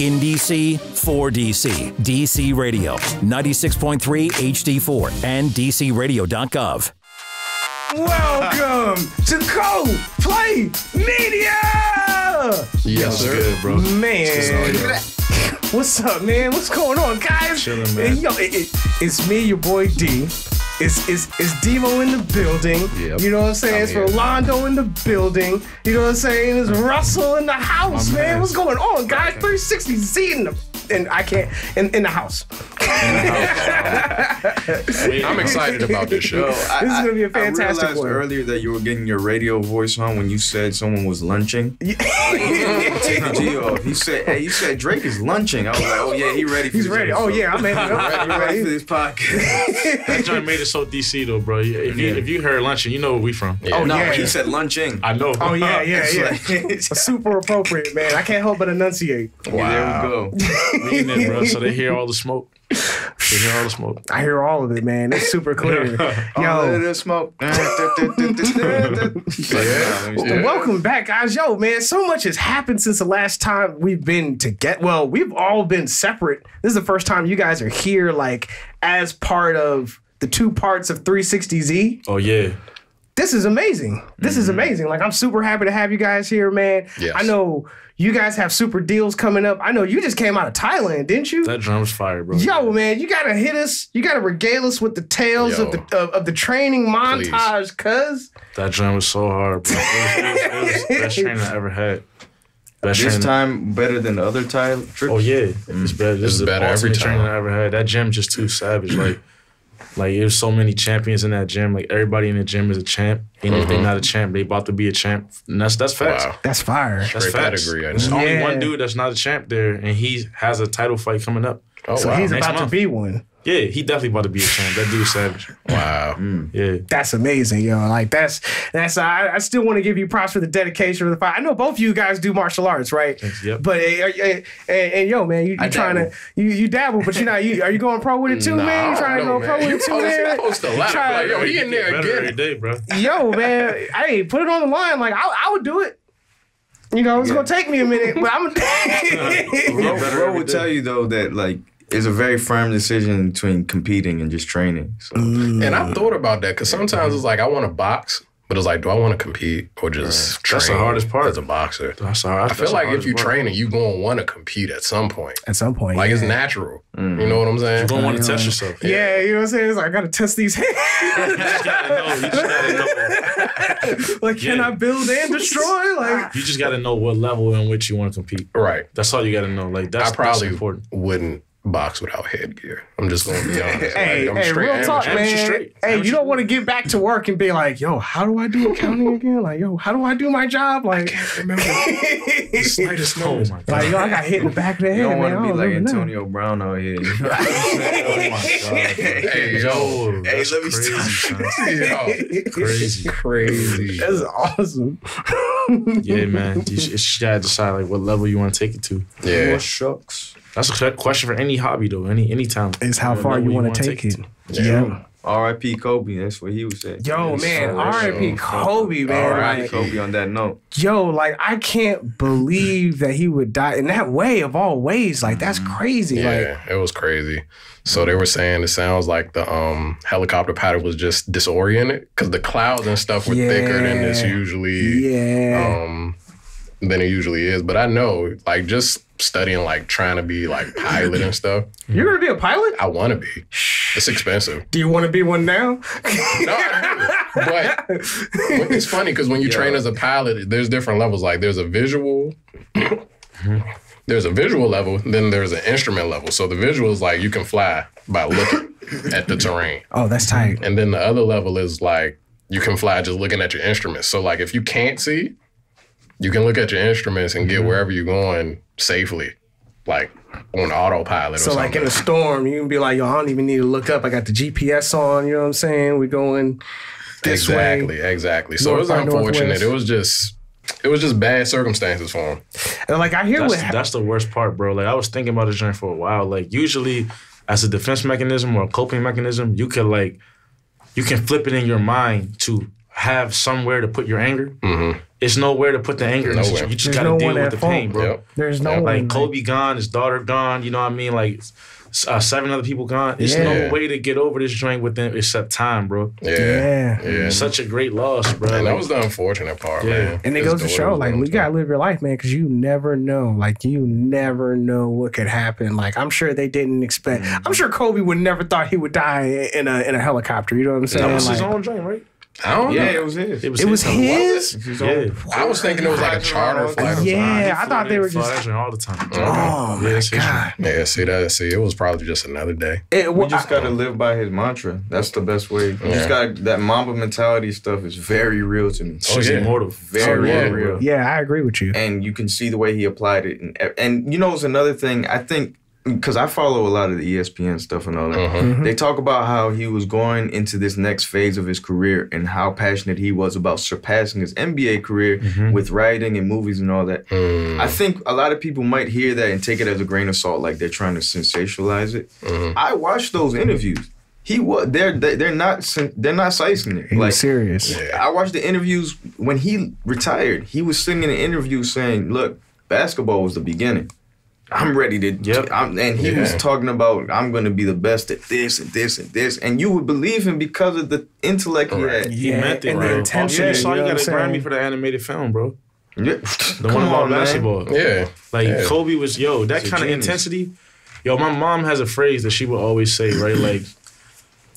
In DC, for DC. DC Radio, 96.3 HD4 and DCRadio.gov. Welcome to Co-Play Media! Yes, sir. Good, bro. Man. What's up, man? What's going on, guys? Chilling, man. Yo, it's me, your boy D. It's Demo in the building. Yep. You know what I'm saying? It's Rolando in the building. You know what I'm saying? It's Russell in the house, My man. man. What's going on, guys? 360Z in the house. I'm excited about this show. This is gonna be a fantastic I realized one. earlier that you were getting your radio voice on when you said someone was lunching. Take the G off. You said Drake is lunching. I was like, oh yeah, he ready for He's this ready. episode. Oh yeah, I'm ready. He ready for this podcast. That joint made it so DC though, bro. If you heard luncheon, you know where we from. Yeah. Oh, No, yeah. he said lunching. I know. Oh yeah. It's Super appropriate, man. I can't help but enunciate. Yeah, there we go. We in it, bro. So they hear all the smoke. They hear all the smoke. I hear all of it, man. It's super clear. All of Yo, the smoke. welcome back, guys. Yo, man, so much has happened since the last time we've been together. Well, we've all been separate. This is the first time you guys are here, like, as part of the two parts of 360Z. Oh yeah. This is amazing. This is amazing. Like, I'm super happy to have you guys here, man. Yes. I know you guys have super deals coming up. I know you just came out of Thailand, didn't you? That drum's fire, bro. Yo, man, you gotta hit us. You gotta regale us with the tales Yo. of the training montage, cuz. That drum was so hard, bro. It was the best training I ever had. Best This training. time better than the other Thai trips. Oh yeah, it's better. This It's is the better every ultimate time. training I ever had. That gym just too savage. Like there's so many champions in that gym. Like everybody in the gym is a champ. And if they're not a champ, they about to be a champ. And that's facts. Wow. That's fire. That's Great facts. pedigree, I There's know. only Yeah. one dude that's not a champ there, and he has a title fight coming up. Oh, So wow. he's Next about to month. be one. Yeah, he definitely about to be a champ. That dude's savage. Wow. Yeah. That's amazing, yo. Like that's. I still want to give you props for the dedication for the fight. I know both of you guys do martial arts, right? Yep. But and yo, man, you trying to you dabble, but you're not. Are you going pro with it too, man? You trying to go pro with it too, man? Post a lot. Try- Like, yo, he in there Better every again. day, bro. Yo, man, hey, put it on the line. Like I would do it. You know, it's gonna take me a minute, but I'm. Bro would tell you though that like it's a very firm decision between competing and just training. So And I thought about that because sometimes it's like I want to box, but it's like, do I want to compete or just train? That's the hardest part. as a boxer. That's all right. I feel like if you training, you gonna want to compete at some point. At some point, Like yeah. it's natural. You know what I'm saying? you're gonna want to test yourself. Yeah, you know what I'm saying? It's like, I gotta test these hands. You just gotta know. Like, can Yeah. I build and destroy? Like, You just gotta know what level in which you want to compete. Right. That's all you gotta know. Like that's I probably that's important. wouldn't box without headgear. I'm just gonna be honest. hey, like, I'm straight real talk, amateur. Amateur man. straight. Hey, Amateur you don't want to get back to work and be like, yo, how do I do accounting again? Like, yo, how do I do my job? Like, Remember the slightest Oh noise. my god. like, yo, I got hit in the back of the head. you don't want man. to I be like remember that. Antonio Brown out here. Oh my god. Hey, yo. That's let me crazy, stop. son. Yo, Crazy. crazy. That's awesome. Yeah, man. You just gotta decide like what level you want to take it to. Yeah. Shucks. That's a question for any hobby though, any talent. It's how What far level you want wanna to take it. to. Yeah. R.I.P. Kobe. That's what he would say. Yo, man, R.I.P. Kobe, man. R.I.P. Like, Kobe on that note. yo, like, I can't believe that he would die in that way of all ways. Like, that's crazy. Like, Yeah, it was crazy. So they were saying it sounds like the helicopter pilot was just disoriented because the clouds and stuff were thicker than this usually. yeah. Than it usually is. But I know, like, just studying, like, trying to be like pilot and stuff. You're going to be a pilot? I want to be. It's expensive. Do you want to be one now? No, I do. But it's funny because when you train as a pilot, there's different levels. Like, there's a visual. There's a visual level, then there's an instrument level. So the visual is like you can fly by looking at the terrain. Oh, that's tight. And then the other level is like you can fly just looking at your instruments. So like if you can't see, you can look at your instruments and get wherever you're going safely, like on autopilot or So, something. like, in a storm, you can be like, yo, I don't even need to look up. I got the GPS on, you know what I'm saying? We're going this way. Exactly. So it was North by unfortunate. Northwest. It was just bad circumstances for him. And, like, I hear That's the worst part, bro. Like I was thinking about this joint for a while. Like usually, as a defense mechanism or a coping mechanism, you can flip it in your mind to have somewhere to put your anger. Mm-hmm. it's nowhere to put the anger in this situation. You just got to deal with the pain, bro. Yep. There's no one. Like Kobe gone, his daughter gone, you know what I mean? Like 7 other people gone. There's no way to get over this joint with them except time, bro. Yeah. Such a great loss, bro. And that was the unfortunate part, man. And it goes to show, like, you gotta live your life, man, because you never know. Like, you never know what could happen. Like, I'm sure they didn't expect. I'm sure Kobe would never thought he would die in a helicopter. You know what I'm saying? That was like, his own joint, right? I don't know. Yeah, it was his. It was his? Yeah. I was thinking it was like a charter flight. Yeah, I thought they were just. That joint all the time. Oh my God! Yeah, see, it was probably just another day. We just gotta live by his mantra. That's the best way. You just got that Mamba mentality stuff is very real to me. She's immortal. Very real. Yeah, I agree with you. And you can see the way he applied it. And you know, it's another thing. I think because I follow a lot of the ESPN stuff and all that. They talk about how he was going into this next phase of his career and how passionate he was about surpassing his NBA career with writing and movies and all that. I think a lot of people might hear that and take it as a grain of salt, like they're trying to sensationalize it. I watched those interviews. They're not sizing it. He was serious. I watched the interviews when he retired. He was sitting in an interview saying, "Look, basketball was the beginning. I'm ready to." And he was talking about, "I'm going to be the best at this and this and this," and you would believe him because of the intellect he had. He meant it, and bro. the intensity. You saw, you you know got a what I'm Grammy saying? for the animated film, bro. Yeah. The one about basketball. Yeah. Like Kobe was, that He's a kind of genius. intensity. My mom has a phrase that she would always say, right? Like,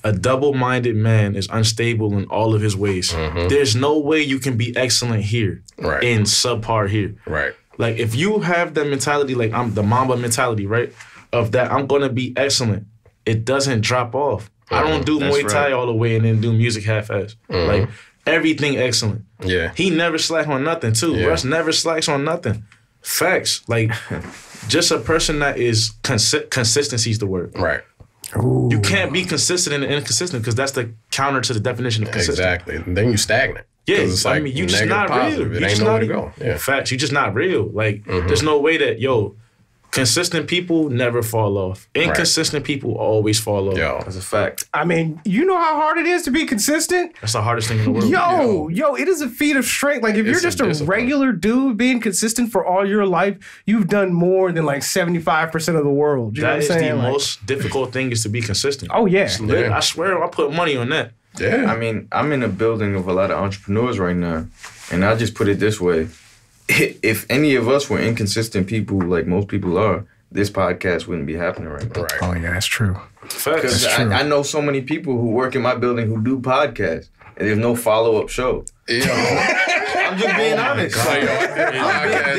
a double-minded man is unstable in all of his ways. There's no way you can be excellent here and subpar here. Right. Like, if you have that mentality, like I'm the Mamba mentality, right? Of that, I'm gonna be excellent. It doesn't drop off. I don't do Muay Thai all the way and then do music half-ass. Like, everything excellent. Yeah. He never slack on nothing, too. Yeah. Russ never slacks on nothing. Facts. Like, just a person that is consistency is the word. Right. Ooh. You can't be consistent and inconsistent because that's the counter to the definition of consistent. Exactly. Then you stagnant. Yeah, It's like you just negative, not positive. real. It You ain't just nowhere not to go. Yeah. Facts. You just not real. Like, there's no way that, consistent people never fall off. Inconsistent people always fall off. Yo. That's a fact. I mean, you know how hard it is to be consistent? That's the hardest thing in the world. Yo, it is a feat of strength. Like, if you're It's just a a discipline. regular dude being consistent for all your life, you've done more than like 75% of the world. You know That what is I'm saying? the Like, most difficult thing is to be consistent. oh, yeah. It's lit. Yeah. I swear, I put money on that. Yeah. I mean, I'm in a building of a lot of entrepreneurs right now, and I just put it this way. If any of us were inconsistent people like most people are, this podcast wouldn't be happening right now. Right. Oh, yeah, that's true. Facts. Because I know so many people who work in my building who do podcasts, and there's no follow-up show. I'm just being honest. Yeah,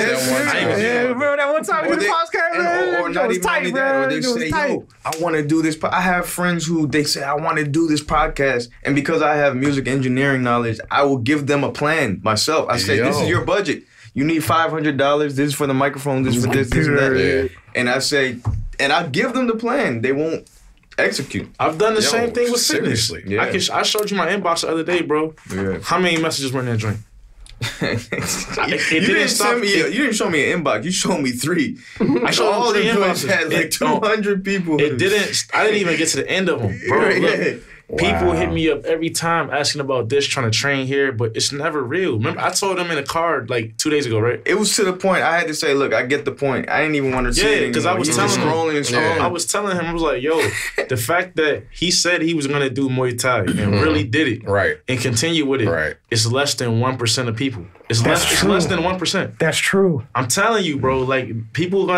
remember that one time we did the podcast, man? Or not even only that, or they say, "Yo, I want to do this." I have friends who they say, "I want to do this podcast," and because I have music engineering knowledge, I will give them a plan myself. I say, "This is your budget. You need $500. This is for the microphone. This is for this and that." Yeah. And I say, and I give them the plan. They won't execute. I've done the same thing with fitness. seriously. Yeah. I showed you my inbox the other day, bro. Yeah. How many messages were in that joint? You didn't show me an inbox. You showed me 3. I showed All them the 3 joints inboxes. had like 200 people. I didn't even get to the end of them, bro. Look, people hit me up every time asking about this, trying to train here, but it's never real. Remember, I told them in the car like 2 days ago, right? It was to the point I had to say, "Look, I get the point. I didn't even want to say it." 'cause I was You just telling him. scrolling and scrolling. I was telling him, I was like, yo, the fact that he said he was gonna do Muay Thai and really did it, Right. and continue with it, Right. it's less than 1% of people. It's less than 1%. That's true. I'm telling you, bro. Like people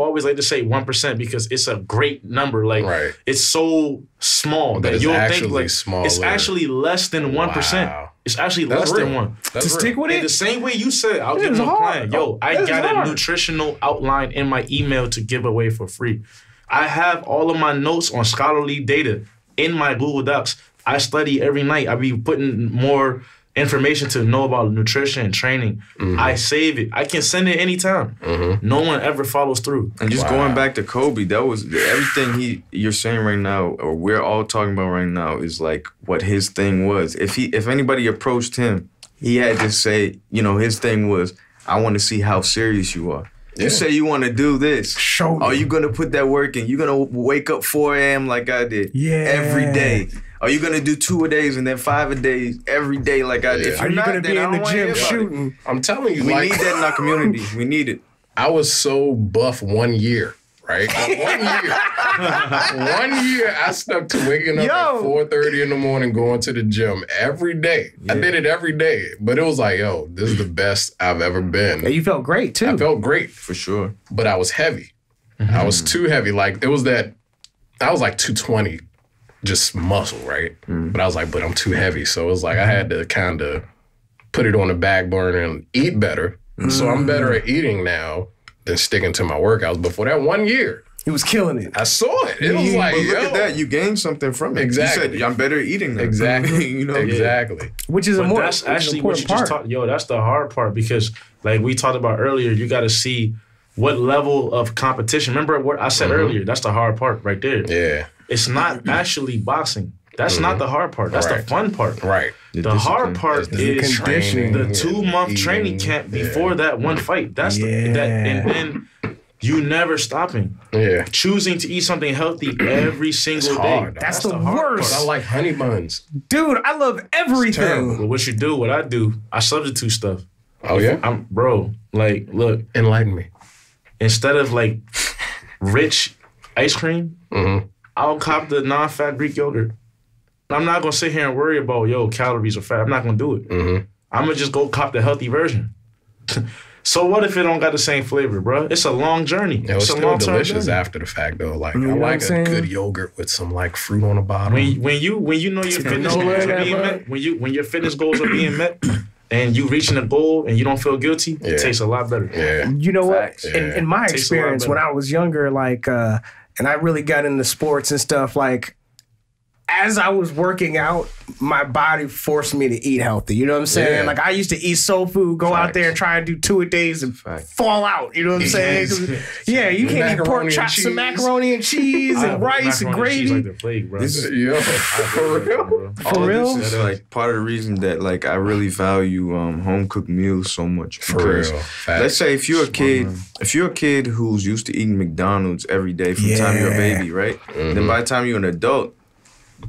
always like to say 1% because it's a great number. Like it's so small But that it's you'll think actually like small, it's actually less than 1%. Wow. It's actually That's less than real. 1. That's To stick with In it, the same way you said, I'll It give is them a hard. plan. Yo, I That is got a hard. nutritional outline in my email to give away for free. I have all of my notes on scholarly data in my Google Docs. I study every night. I be putting more information to know about nutrition and training. I save it. I can send it anytime. No one ever follows through. And just going back to Kobe, that was everything you're saying right now, or we're all talking about right now, is like what his thing was. If anybody approached him, he had to say, his thing was, "I want to see how serious you are." You say you want to do this. Show me. Are you going to put that work in? You're going to wake up 4 a.m. like I did. Yeah. Every day. Are you gonna do 2 a days and then 5 a day every day? Like, if Are you're you not, gonna then be I in the don't wanna hear gym about it. shooting? I'm telling you, We like, need that in our community. We need it. I was so buff 1 year, right? 1 year. 1 year I stuck to waking up at 4:30 in the morning, going to the gym every day. I did it every day. But it was like, yo, this is the best I've ever been. And you felt great too. I felt great. For sure. But I was heavy. I was too heavy. Like, it was that, I was like 220, just muscle, right? But I was like, but I'm too heavy. So it was like I had to kind of put it on the back burner and eat better. So I'm better at eating now than sticking to my workouts. But for that 1 year, He was killing it. I saw it. It was like, But look yo. at that. You gained something from it. Exactly. You said, I'm better at eating now. Exactly. You know? Exactly. Which is a But more that's actually what you important just part. talked. Yo, that's the hard part because, like we talked about earlier, you got to see what level of competition. Remember what I said earlier? That's the hard part right there. Yeah. It's not actually boxing. That's not the hard part. That's the Right. fun part. Right. The hard part is conditioning. the and 2-month eating. training camp before that one fight. That's that, and then you never stopping. Yeah. Choosing to eat something healthy every single day. hard. That's the hard worst. part. I like honey buns. Dude, I love everything. But what you do, what I do, I substitute stuff. Oh, yeah? Bro, like, look, Enlighten me. instead of like rich ice cream, I'll cop the non-fat Greek yogurt. I'm not gonna sit here and worry about, yo, calories or fat. I'm not gonna do it. I'm gonna just go cop the healthy version. So what if it don't got the same flavor, bro? It's a long journey. It was It's a still long-term delicious journey. after the fact, though. Like, know I what like I'm a saying? good yogurt with some, like, fruit on the bottom. When you know your fitness granola goals in are that being mug? met, when your fitness goals are being met, and you reaching a goal and you don't feel guilty, it tastes a lot better. Yeah. You know what? Facts. In my Tastes a lot experience, when better. I was younger, like, and I really got into sports and stuff, like, as I was working out, my body forced me to eat healthy. You know what I'm saying? Yeah. Like, I used to eat soul food, go out there and try and do 2 a days and fall out. You know what I'm saying? 'Cause, yeah, you can't eat Macaroni pork and chops and cheese. macaroni and cheese I and have rice and macaroni cheese gravy. like the plague, bro. Yo, for real? For real? This is like part of the reason that like I really value home cooked meals so much. For Because real. Facts. let's say if you're a kid who's used to eating McDonald's every day from the time you're a baby, right? Then by the time you're an adult,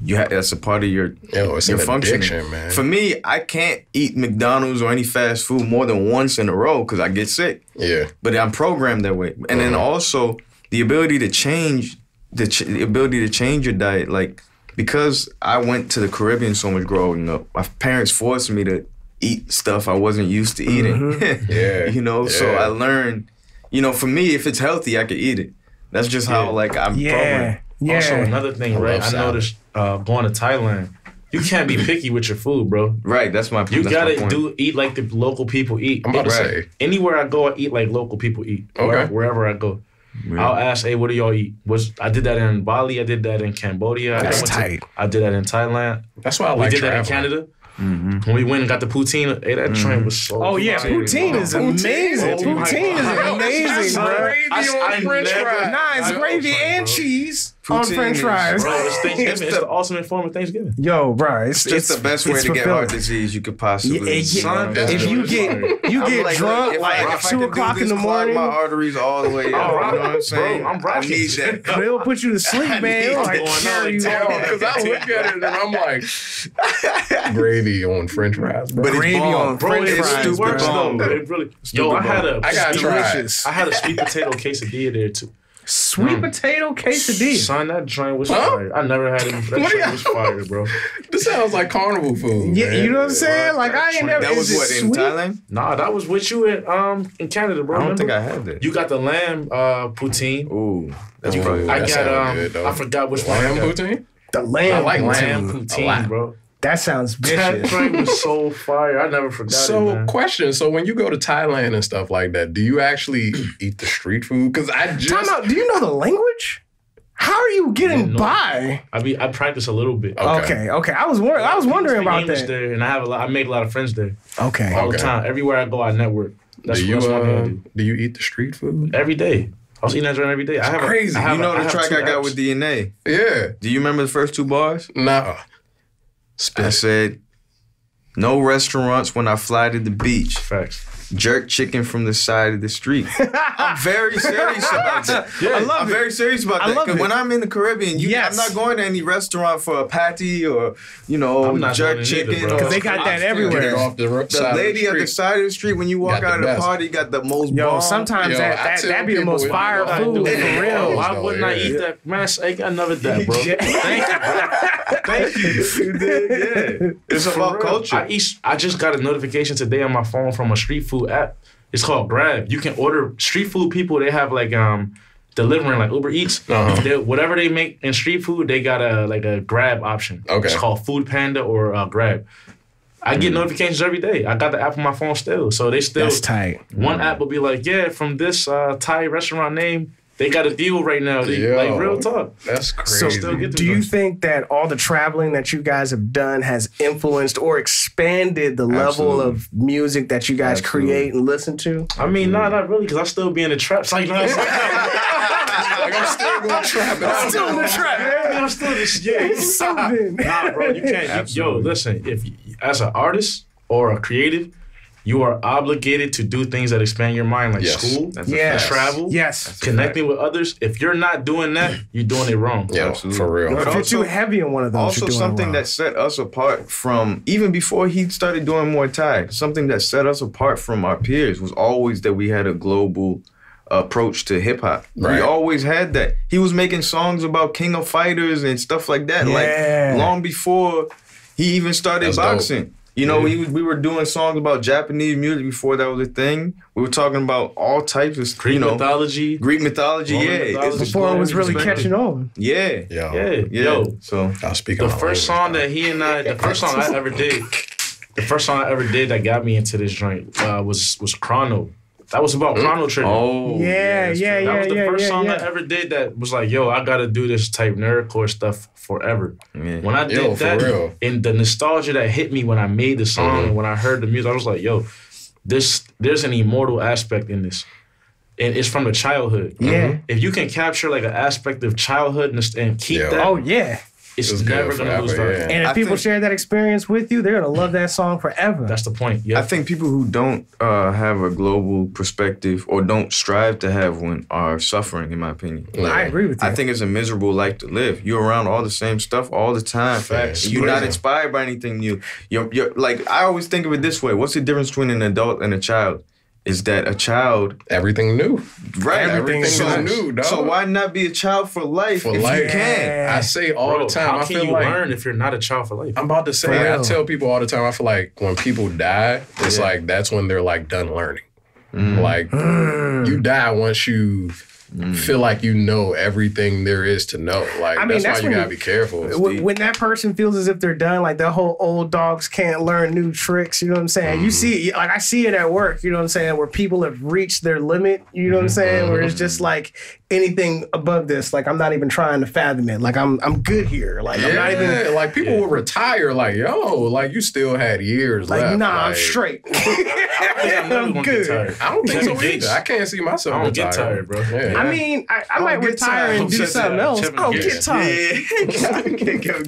that's a part of your Yo, it's your an functioning. addiction, man. For me, I can't eat McDonald's or any fast food more than once in a row because I get sick. Yeah. But I'm programmed that way. And then also the ability to change the ability to change your diet, like because I went to the Caribbean so much growing up, my parents forced me to eat stuff I wasn't used to eating. Yeah. You know, so Yeah. I learned, you know, for me, if it's healthy, I could eat it. That's just how like I'm programmed. Also, another thing, I right? love I salad. noticed going to Thailand, you can't be picky with your food, bro. Right, that's my You that's my gotta point. eat like the local people eat. I'm about to Right. say. Anywhere I go, I eat like local people eat. Okay. Wherever I go. I'll ask, hey, what do y'all eat? I did that in Bali. I did that in Cambodia. That's I went to- tight. I did that in Thailand. That's why I We like did that in traveling. Canada. When we went and got the poutine, hey, that train was so Oh, yeah, fire, poutine bro. is amazing. Oh my Poutine is God. amazing, bro. Gravy on French fries. Nah, it's gravy and cheese on Poutine French is- fries. Bro, it's Thanksgiving. It's the ultimate form of Thanksgiving. Yo, bro, it's It's just the best way it's to get fulfilling. heart disease you could possibly. Yeah, Son, yeah. If you get I'm like, drunk if like I 2 could do o'clock in this, the clog morning, my arteries all the way up. I'm You know what I'm rocking, saying? bro. I'm I rocking. need that. it'll put you to sleep, man. It'll like Going on, carry you like, on. Because I look at it and I'm like, gravy on French fries, bro. But it's Gravy bomb. on Bro, French it it's fries, really stupid works bomb, though. bro. It really. Yo, Stupid I had bomb. a I gotta try it. Delicious. I had a sweet potato quesadilla there too. Sweet potato quesadilla. Son, that joint was Huh? fire. I never had it. That What do joint was you- fire, bro. This sounds like carnival food. Yeah, man. you know what I'm saying? Like I ain't never. That was is it what, in sweet? Thailand? Nah, that was with you in Canada, bro. I don't remember? think I had that. You got the lamb poutine. Ooh, that's Ooh, probably. I that got sound good, though. I forgot which one. I Lamb got. poutine? The lamb. I like Lamb A poutine, lot. bro. That sounds That vicious. joint was so fire. I never forgot it, So, man. question. So, when you go to Thailand and stuff like that, do you actually eat the street food? Because I just... Time out. Do you know the language? How are you getting no. by? I practice a little bit. Okay. I was wondering Speak about English that. there, and I make a lot of friends there Okay. all the Okay. time. Everywhere I go, I network. That's do one thing I you do. do you eat the street food? Every day. I was eating that joint every day. I have crazy. I have You know I the have track 2 I got apps. with DNA? Yeah. Do you remember the first 2 bars? Nah. I said, no restaurants when I fly to the beach. Facts. jerk chicken from the side of the street. I'm very serious about that. I love I'm it. very serious about that. love Because it. when I'm in the Caribbean, Yes. I'm not going to any restaurant for a patty or, I'm not jerk going either, chicken. bro. or 'Cause they got that everywhere. Get it off the The side lady of at the the street. side of the street, when you walk Got out of the the best. party, got the most Yo, bomb. sometimes Yo, I that tell be the people most when fire you go food out, for real. Why wouldn't I eat that? Man, I never that, bro. Thank you, bro. Thank you. You did, yeah. It's about culture. I just got a notification today on my phone from a street food app. It's called Grab. You can order street food. People, they have like delivering like Uber Eats. Whatever they make in street food, they got a Grab option. Okay. It's called Food Panda or Grab. I get notifications every day. I got the app on my phone still, so they still. That's tight. One app will be like, yeah, from this Thai restaurant name, they got a deal right now. Yo, like real talk. That's So, crazy. Still get do you think that all the traveling that you guys have done has influenced or expanded the level Absolutely. of music that you guys Absolutely. create and listen to? I mean, not really, because I still be in the traps. Like, no, Like, I'm still going to trap it. Still in the trap. I'm still this. Yeah, Something. nah, bro, you can't. Yo, Absolutely. listen. If you, as an artist or a creative, you are obligated to do things that expand your mind, like Yes. school, That's a Yes. fact. travel, Yes. connecting with others. If you're not doing that, you're doing it wrong. Yo, Absolutely. for real. If But you're also- too heavy on one of those, Also, you're doing something it wrong. that set us apart from, even before he started doing Muay Thai, something that set us apart from our peers was always that we had a global approach to hip hop. Right. We always had that. He was making songs about King of Fighters and stuff like that, Yeah. like long before he even started That's dope. boxing. You know, we were doing songs about Japanese music before that was a thing. We were talking about all types of, Greek mythology. Greek mythology, Roman yeah. mythology. It's before it was really perspective. catching on. Yeah. Yo. Yeah, Yeah. yo. So I'll speak The on my first song language that he and I, the first song I ever did, that got me into this joint was Chrono. That was about Chrono Trigger. Oh, Yeah, that's yeah, true. That was the first song yeah. I ever did that was like, yo, I gotta do this type nerdcore stuff forever. Yeah. When I did Yo, for that, real. and the nostalgia that hit me when I made the song and when I heard the music, I was like, yo, there's an immortal aspect in this. And it's from the childhood. Yeah. If you can capture like an aspect of childhood and keep Yeah. that, Oh, yeah. it's It's never good gonna lose forever, value. yeah. And if I people think- share that experience with you, they're going to love that song forever. That's the point. Yeah. I think people who don't have a global perspective or don't strive to have one are suffering, in my opinion. I agree with you. I think it's a miserable life to live. You're around all the same stuff all the time. Facts. You're not Crazy. inspired by anything new. You're like, I always think of it this way. What's the difference between an adult and a child? Is that a child, Everything new. right? Everything is so, new, dog. So why not be a child for life For if life. you can? Yeah. I say all Bro, the time. how I can feel you like learn if you're not a child for life? I'm about to say. For I real. tell people all the time. I feel like when people die, it's Yeah. like that's when they're like done learning. Like you die once you feel like you know everything there is to know. Like I mean, that's why that's you when gotta be careful. When that person feels as if they're done, like the whole old dogs can't learn new tricks, you know what I'm saying? You see, like I see it at work, you know what I'm saying, where people have reached their limit, you know what I'm saying, where it's just like anything above this, like I'm not even trying to fathom it. Like I'm good here. Like I'm not even like people will retire. Like yo, like you still had years like, left. nah, I'm like, straight. I'm never I'm gonna good. get tired. I don't think so Kevin Gates. either. I can't see myself. I don't get retiring. tired, bro. Yeah. I mean, I might get retire tired. and do Said something that. else. Kevin I don't Gates. get tired.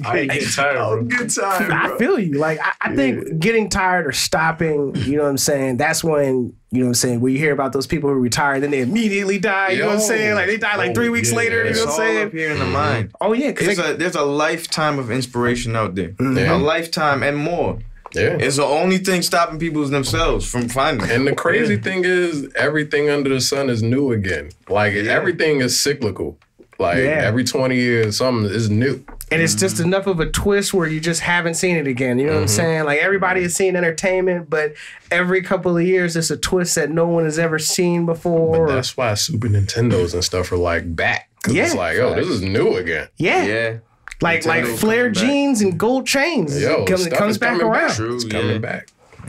I ain't getting tired, bro. Good time, I feel you. Like I think getting tired or stopping, you know what I'm saying, that's when, you know what I'm saying, when you hear about those people who retire, then they immediately die, you know what I'm Yo. saying? Like they die like 3 weeks later, you It's know what I'm all saying? up here in the mind. Oh yeah, because There's a lifetime of inspiration out there. Yeah. A lifetime and more. Yeah. It's the only thing stopping people is themselves from finding it. And the crazy thing is, everything under the sun is new again. Like everything is cyclical. Like every 20 years, something is new. and it's just enough of a twist where you just haven't seen it again. You know what I'm saying? Like everybody has seen entertainment, but every couple of years it's a twist that no one has ever seen before. But that's why Super Nintendos and stuff are like back. 'Cause it's Yeah. like, oh, this is new again. yeah. Yeah. Like Nintendo flare coming back. jeans and gold chains. Yo, it comes stuff is back coming around. back. True, It's yeah. coming back.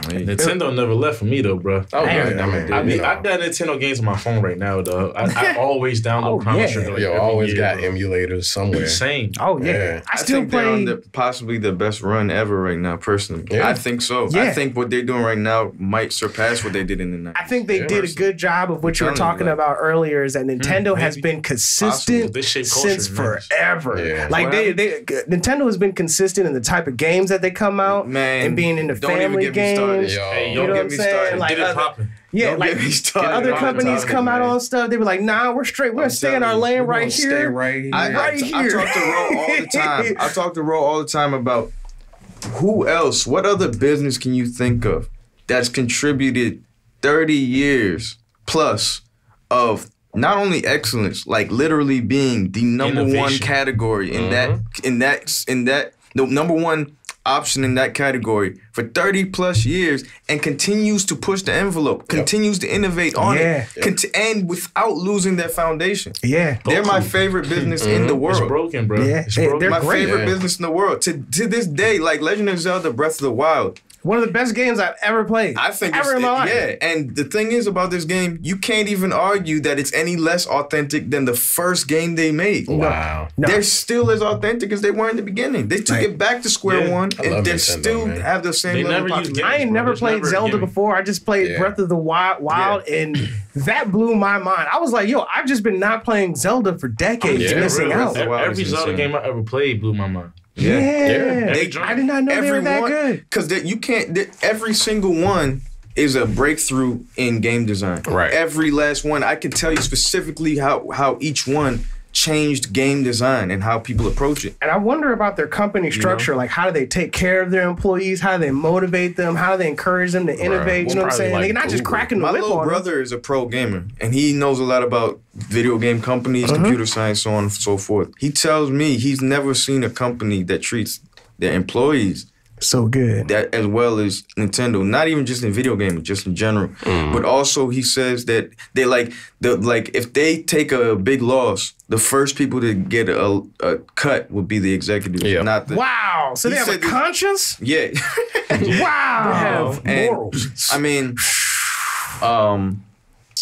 Nintendo never left for me though, bro. Oh, Man, yeah. I mean, I you know. got Nintendo games on my phone right now, though. I always download Oh, Chrono yeah. Trigger. Like, Yo, I every always year, got bro. emulators somewhere. Insane. Oh yeah. Yeah. I still think they're on play. possibly the best run ever right now, personally. Yeah. I think so. Yeah. I think what they're doing right now might surpass what they did in the 90s. I think they did a good job of what you were I'm telling you, talking like- about earlier. Is that Nintendo has maybe. been consistent This shit culture, since man. forever. Yeah. Like What they Nintendo has been consistent in the type of games that they come out Man, and being in the don't even family get me started games. Yo. Hey, You know don't what get I'm me saying? started. Like Get it popping. yeah, Don't like get me started. other on companies top come of it, out man. on stuff. They be like, nah, we're straight. We're gonna stay in our telling you, lane right Stay here. right here. Right I here. talk to Ro all the time. I talk to Ro all the time about who else, what other business can you think of that's contributed 30 years plus of not only excellence, like literally being the number one Innovation. category in that the number one option in that category for 30 plus years and continues to push the envelope, continues to innovate on Yeah. it, and without losing their foundation. Yeah. They're my favorite business in the world. It's broken, bro. Yeah. It's Hey, broken. they're My great. favorite Yeah. business in the world. To this day, like Legend of Zelda Breath of the Wild. One of the best games I've ever played. I think ever in my life. yeah. And the thing is about this game, you can't even argue that it's any less authentic than the first game they made. Wow. No. They're still as authentic as they were in the beginning. They took Right. it back to square Yeah. one, I and love they Nintendo, still man. have the same They level never of use popularity. I ain't bro. never There's played never a Zelda gimmick. before. I just played Yeah. Breath of the Wild, and that blew my mind. I was like, yo, I've just been not playing Zelda for decades, Yeah, missing Real, out. Breath of the Wild Every is Zelda insane. game I ever played blew my mind. Yeah. Every I did not know they were that good. Because you can't. Every single one is a breakthrough in game design. Right. Every last one. I can tell you specifically how each one changed game design and how people approach it. And I wonder about their company structure. Like, how do they take care of their employees? How do they motivate them? How do they encourage them to innovate? It's You know what I'm probably saying? like They're not just Google. cracking the My whip little on them. brother is a pro gamer, and he knows a lot about video game companies, computer science, so on and so forth. He tells me he's never seen a company that treats their employees So good. that as well as Nintendo, not even just in video gaming, just in general. But also he says that they like if they take a big loss, the first people to get a cut would be the executives, Yeah. not the Wow. So He they have a said that- conscience? yeah. Wow. And, morals. I mean,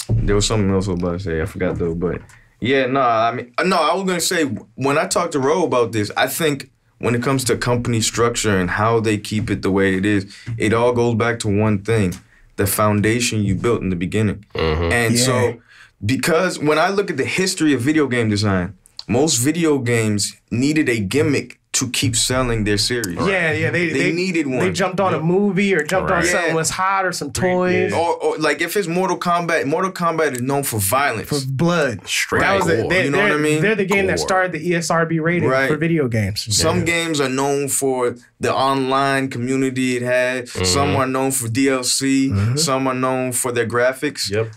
there was something else I was about to say. I forgot though, but yeah, I was gonna say when I talked to Ro about this, I think when it comes to company structure and how they keep it the way it is, it all goes back to one thing: the foundation you built in the beginning. And so, because when I look at the history of video game design, most video games needed a gimmick to keep selling their series. Yeah, They needed one. They jumped on a movie or jumped on Right. something Yeah. was hot or some toys. Or like if it's Mortal Kombat is known for violence. For blood. Straight That was gore. it. You know what I mean? They're the game that Gore. started the ESRB rating Right. for video games. Some games are known for the online community it had. Some are known for DLC. Some are known for their graphics. Yep.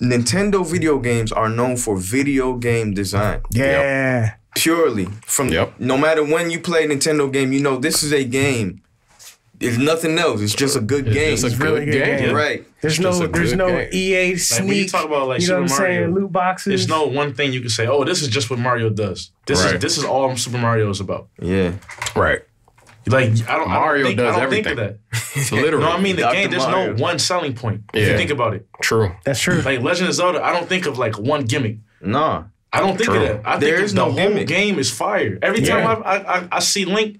Nintendo video games are known for video game design. Yeah. Purely. From Yep. no matter when you play a Nintendo game, you know this is a game. It's nothing else. It's just a good game. It's a good really good game. game. Right. There's just no a good game. EA Like sneak. when you talk about like you know Super what I'm saying? Mario, Loot boxes. there's no one thing you can say, oh, this is just what Mario does. Right. This is all Super Mario is about. Yeah. Right. Like I don't Mario think, does I don't everything. think of that. Literally. No, I mean the Dr. game. There's Mario. no one selling point. If Yeah. you think about it, True. That's true. like Legend of Zelda, I don't think of like one gimmick. Nah. I don't think True. of that. I There think is the no whole gimmick. game is fire. Every time Yeah. I see Link,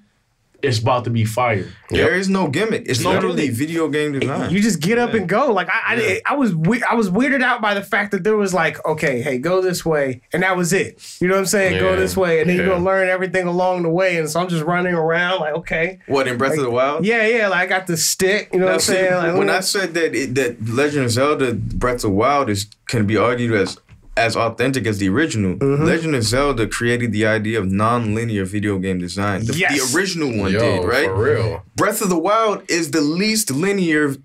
it's about to be fire. There is no gimmick. It's No literally gimmick. video game design. You just get up and go. Like I was weirded out by the fact that there was like, okay, hey, go this way, and that was it. You know what I'm saying? Go Yeah. this way, and then you're Yeah. gonna learn everything along the way. And so I'm just running around like, okay, What, in Breath of the Wild? yeah. Like I got the stick. You know what I'm Now, see, saying? Like, when I said that Legend of Zelda Breath of the Wild can be argued as authentic as the original, Legend of Zelda created the idea of non-linear video game design. The Yes. original one Yo, did, right? for real. Breath of the Wild is the least linear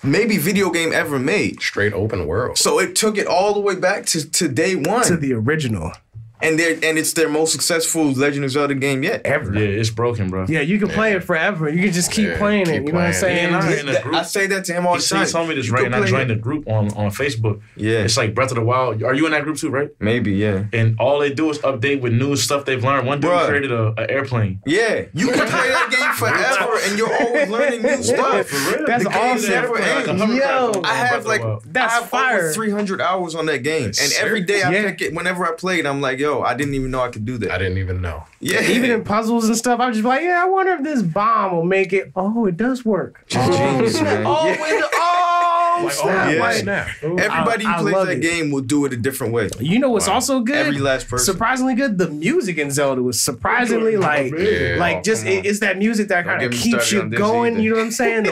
maybe video game ever made. Straight open world. So it took it all the way back to day one. to the original and it's their most successful Legend of Zelda game yet. ever. Yeah, it's broken, bro. Yeah, you can play it forever. You can just keep Yeah, playing keep it. You know what I'm playing saying? it. Yeah, Just- in a group. I say that to him all the He time. told me this You right, can and I play joined it. the group on Facebook. Yeah. It's like Breath of the Wild. Are you in that group too, right? Maybe, yeah. And all they do is update with new stuff they've learned. One dude Bruh. created an airplane. Yeah, you can play that game forever, and you're always learning new stuff. For real. That's The game awesome. never Like a ends. hovercraft Yo, on I have Breath of like the Wild. That's I have fire. over 300 hours on that game, and every day I Yeah. pick it. Whenever I play it, I'm like, yo, I didn't even know I could do that. I didn't even know. Yeah, Even in puzzles and stuff, I'm just like, yeah, I wonder if this bomb will make it. Oh, it does work. Genius, man. Oh, Yeah. Oh, snap. Yeah. Like, Snap. Everybody I who plays love that it. game will do it a different way. You know what's also good? Every last person. Surprisingly good. The music in Zelda was surprisingly it's that music that kind of get me keeps started you on this going. either. You know what I'm saying?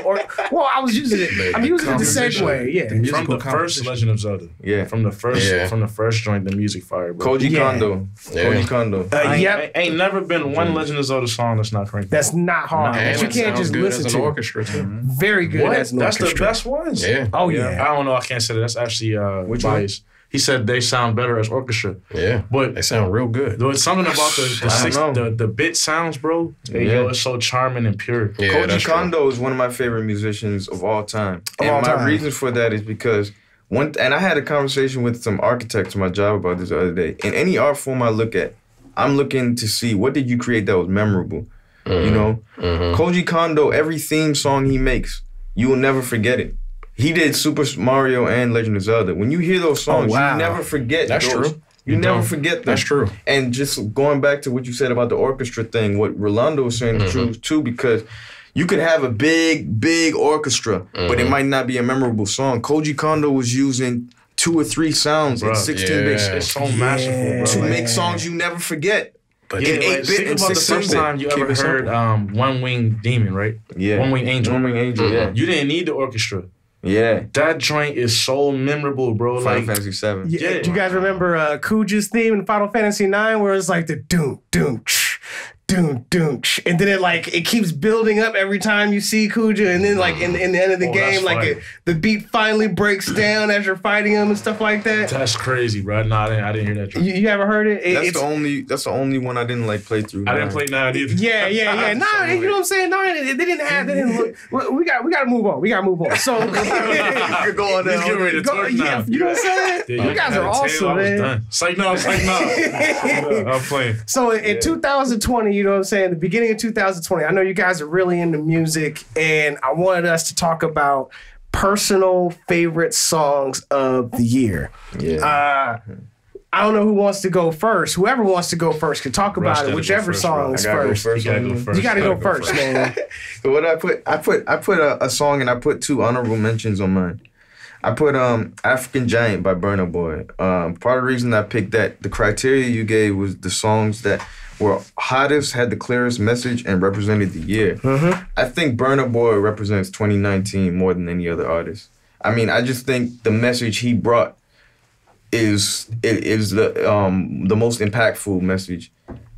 Well, I was using it. I'm using it to segue. Yeah. From the first Legend of Zelda. Yeah. From the first joint, the music fire, bro. Koji Kondo. Yeah. Koji Kondo. Ain't never been one Legend of Zelda song that's not cranked. That's not hard. And You it can't sounds just good listen as an to. orchestra too. Very good as an That's orchestra. the best ones. Yeah. Oh yeah. I don't know. I can't say that. That's actually Which biased. He said they sound better as orchestra. Yeah. But They sound real good. there was something about I don't know. the bit sounds, bro. Yo, Yeah. it's so charming and pure. Yeah, Koji that's true. Kondo is one of my favorite musicians of all time. And all my time. reasons for that is because and I had a conversation with some architects in my job about this the other day. In any art form I look at, I'm looking to see what did you create that was memorable. You know? Koji Kondo, every theme song he makes, you will never forget it. He did Super Mario and Legend of Zelda. When you hear those songs, wow. you never forget That's those. true. You never forget them. That's true. And just going back to what you said about the orchestra thing, what Rolando was saying is true too, because you could have a big orchestra, but it might not be a memorable song. Koji Kondo was using 2 or 3 sounds in 16-bit yeah. It's so masterful, bro. to Like, make songs you never forget. But yeah, in like, 8-bit think and about the first 16-bit. time you Keep ever it simple. heard One Winged Demon, right? Yeah. One Winged Angel. One Winged Angel, yeah. You didn't need the orchestra. Yeah. That joint is so memorable, bro. Final Like, Fantasy 7. Yeah. Do you guys remember Kuja's theme in Final Fantasy IX where it's like the doom, doom, doom, doom, and then it keeps building up every time you see Kuja, and then in the end of the game, fire. the beat finally breaks down as you're fighting him and stuff like that. that's crazy, bro. No, I didn't hear that joint. You ever heard it? That's the only one I didn't play through. I didn't play nine either. Yeah. Nah, you know what I'm saying? No, they didn't look. We got to move on. So You're going He's getting ready to torch now. you know what I'm saying? Yeah, you guys had are a tail, awesome, I was man. done. It's like no. I'm playing. So in 2020, you know what I'm saying, the beginning of 2020, I know you guys are really into music, and I wanted us to talk about personal favorite songs of the year. Yeah. I don't know who wants to go first. Whoever wants to go first can talk Rush about it. gotta Whichever go first, song bro. is I gotta go first. first. You gotta go on first. You gotta go first, man. So what I put a song and I put 2 honorable mentions on mine. I put African Giant by Burna Boy. Part of the reason I picked that, the criteria you gave was the songs that were hottest, had the clearest message, and represented the year. I think Burna Boy represents 2019 more than any other artist. I mean, I just think the message he brought is the most impactful message.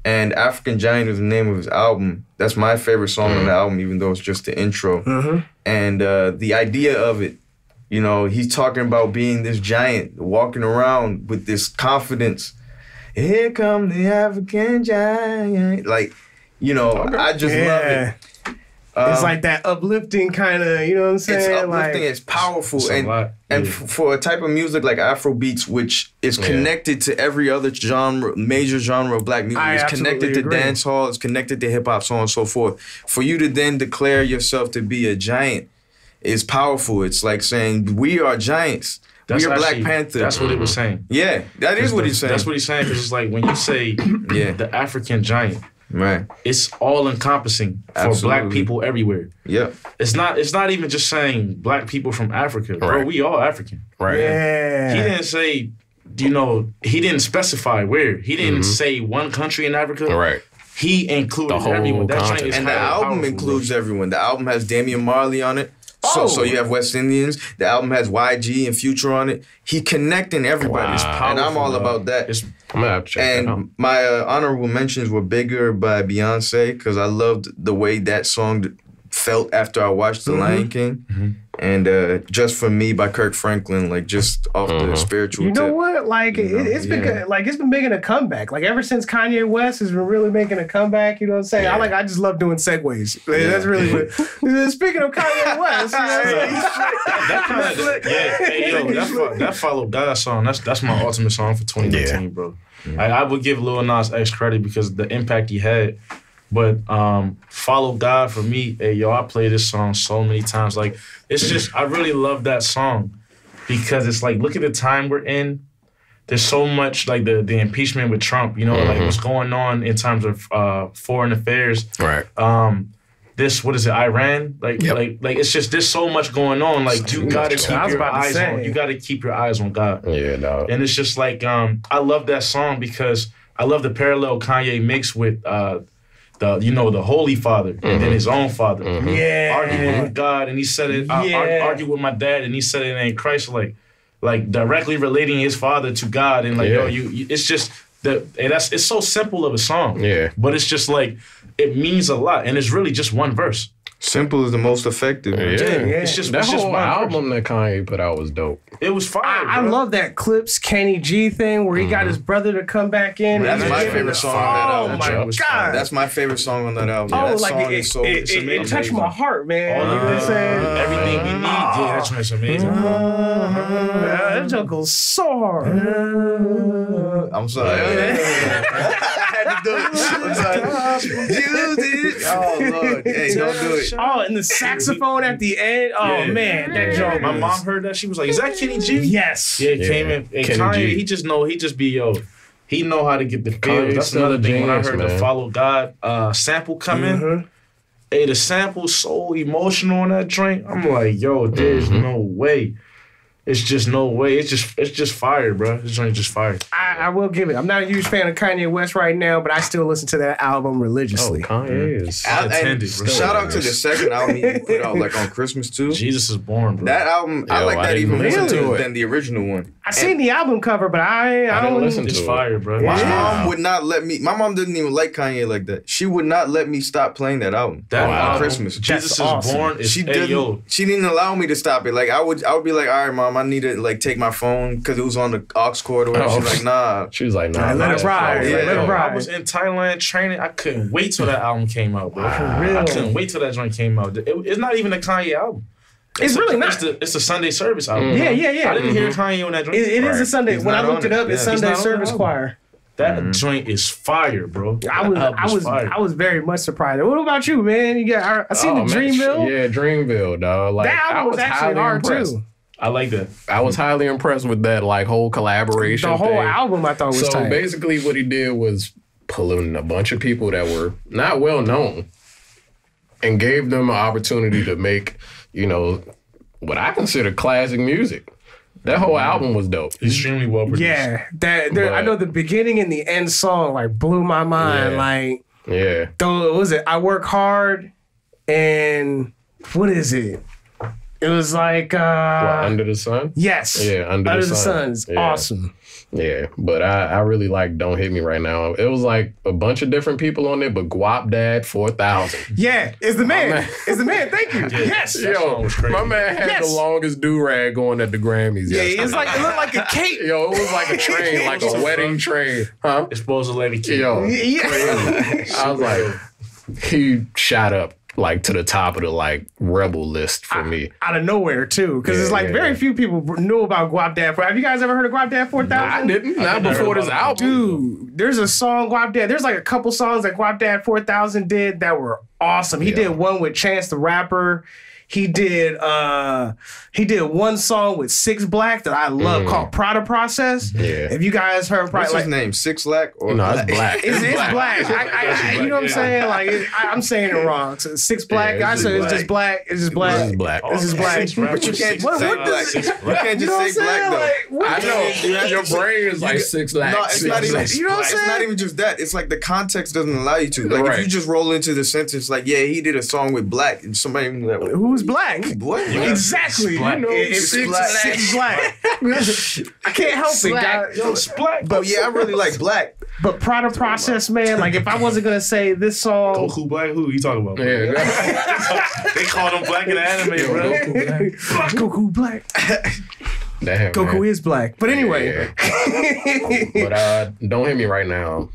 And African Giant is the name of his album. That's my favorite song on the album, even though it's just the intro. And the idea of it, you know, he's talking about being this giant, walking around with this confidence. Here come the African giant. Like, you know, I just love it. It's like that uplifting kind of, you know what I'm saying? It's uplifting, Like, it's powerful. It's a lot. And Yeah. for a type of music like Afro beats, which is connected to every other genre, major genre of black music, I it's connected to absolutely agree. dance hall, it's connected to hip hop, so on and so forth. For you to then declare yourself to be a giant is powerful. It's like saying, we are giants. That's we are Black actually- Panther. That's what it was saying. Yeah, that is what he's saying. That's what he's saying. Because it's like when you say Yeah. the African giant, Right. it's all encompassing for Absolutely. black people everywhere. Yep. It's not even just saying black people from Africa. Bro, Right. we all African. Right. yeah. He didn't say, he didn't specify where. He didn't say one country in Africa. Right. He included The whole everyone. That joint continent. is And the kinda album powerful, includes bro. everyone. The album has Damian Marley on it. So you have West Indians. The album has YG and Future on it. He connecting everybody. Wow. And I'm all Powerful, about that. It's I'm gonna have to check that out. And my honorable mentions were Bigger by Beyonce because I loved the way that song felt after I watched The Lion King. And Just For Me by Kirk Franklin, like just off the spiritual You know tip. what? Like it's been making a comeback. Like ever since Kanye West has been really making a comeback. You know what I'm saying? Yeah. I just love doing segues. Like, that's really what. Speaking of Kanye West, you know what I'm saying? that kind of hey, yo, that Follow God song. That's my ultimate song for 2019, bro. I would give Lil Nas X credit because the impact he had. But Follow God for me, hey yo, I play this song so many times. Like it's just I really love that song because it's like look at the time we're in. There's so much like the impeachment with Trump, you know, like what's going on in terms of foreign affairs. Right. this, what is it, Iran? Like it's just there's so much going on. Like you gotta keep your eyes on. You gotta keep your eyes on God. Yeah, dog. And it's just like I love that song because I love the parallel Kanye makes with the Holy Father and then his own father. Yeah. Argue with God, and he said it. Argue with my dad, and he said it in Christ, like directly relating his father to God, and like it's just it's so simple of a song. Yeah. But it's just like it means a lot, and it's really just one verse. Simple is the most effective. Yeah. It's just that it's just whole one album verse. that Kanye put out was dope. It was fire. I love that Clips Kenny G thing where he got his brother to come back in. That's and my give him favorite the- song on that album. Oh my That was God. That's my favorite song on that album. Oh, that like song it, is so it's it touched amazing. my heart, man. All You know of what I'm that, saying? everything we need. Yeah, that's what's amazing. That joke goes so hard. I'm sorry. I had to do it. I'm sorry. Oh Lord, hey, don't do it. Oh, and the saxophone at the end. Oh Yeah. man, that joke. My mom heard that. She was like, "Is that Kenny G?" Yes. Yeah, it came in. And Kenny Kanye, G. he just be he know how to get the Kanye's feels. That's still another a thing when I genius, heard the man. Follow God sample come in. Hey, the sample's so emotional on that joint. I'm like, yo, there's no way. It's just no way. It's just fire, bro. This joint just fire. I will give it. I'm not a huge fan of Kanye West right now, but I still listen to that album Oh, religiously. Kanye is. And Attended, bro. shout out to the second album he put out like on Christmas too. Jesus is born, bro. That album, I Yo, like I that didn't even more listen to it. than the original one. I seen the album cover, but I didn't don't listen to It's it. fire, bro. My Yeah. mom would not let me. My mom didn't even like Kanye like that. She would not let me stop playing that album That on album, Christmas. Jesus is awesome. born. Is, She hey, didn't. yo, She didn't allow me to stop it. Like I would be like, all right, mom, I need to like take my phone because it was on the aux cord or whatever. Oh. She's like, nah. She was like, nah, Let it ride. Yeah. Let it ride. I was in Thailand training. I couldn't wait till that album came out, bro. real? I couldn't wait till that joint came out. It's not even a Kanye album. It's really not. It's the Sunday service album. Yeah, yeah, yeah. I didn't hear Kanye on that joint. It is a Sunday. He's When I not looked on it it. up, it's Yeah. He's Sunday not on the Service album. Choir. That joint is fire, bro. I was very much surprised. What about you, man? You got I seen the Dreamville. Yeah, Dreamville, dog. Like, That I album was was actually highly hard impressed. too. I like that. I was highly impressed with that, like, whole collaboration The whole thing. album I thought was So tight. basically, what he did was pull in a bunch of people that were not well known and gave them an opportunity to make, what I consider classic music. That whole album was dope. Extremely well produced. Yeah, I know the beginning and the end song like blew my mind. Yeah. Like, Yeah. what was it? I work hard, and what is it? It was like What, Under the Sun? yes, Yeah, Under the the Sun. Sun's Yeah. awesome. Yeah, but I really like Don't Hit Me Right Now. It was like a bunch of different people on there, but Guap Dad 4000. Yeah, it's the man. man. It's the man. Thank you. Yes. That song Yo, was crazy. my man had Yes. the longest do-rag going at the Grammys. Yeah, yesterday. it's like it looked like a cape. Yo, it was like a train, like a wedding train. Huh? It's supposed to let me keep. Yo, Yeah. I was like, he shot up like to the top of the like rebel list for me. Out of nowhere too, because it's Yeah, like yeah, very yeah. few people knew about Guap Dad. Have you guys ever heard of Guap Dad 4000? I didn't, not never before heard this about album. Dude, there's a song Guap Dad. There's like a couple songs that Guap Dad 4000 did that were awesome. He did one with Chance the Rapper. He did one song with Six Black that I love called Prada Process. Yeah. If you guys heard, What's probably his name? Six Lack or No, it's black. It's black. You know what I'm saying? Like I'm saying it wrong. So Six Black. Yeah, I it's said it's black. just black. It's just black. It's black. It's just black. But you can't just What- say what black. does- You can't You just know what I'm say black saying? though. Like, what I the- know. Your to- brain is like 6 lakhs. No, it's not even. You know what I'm It's not saying? even just that. It's like the context doesn't allow you to. Like Right. if you just roll into the sentence, like yeah, he did a song with Black, and somebody was like, Who's black? what? Exactly. Black. You know, Six Six Black. Six Black. I can't help it, guys. Yo, it's black. But yeah, I really like Black. But Prada Process, man, like if I wasn't gonna say this song, Goku Black. Who you talking about? bro? Yeah, They called him black in the anime, bro. Goku Black. damn, Goku man. is black. But anyway, But Don't Hit Me Right Now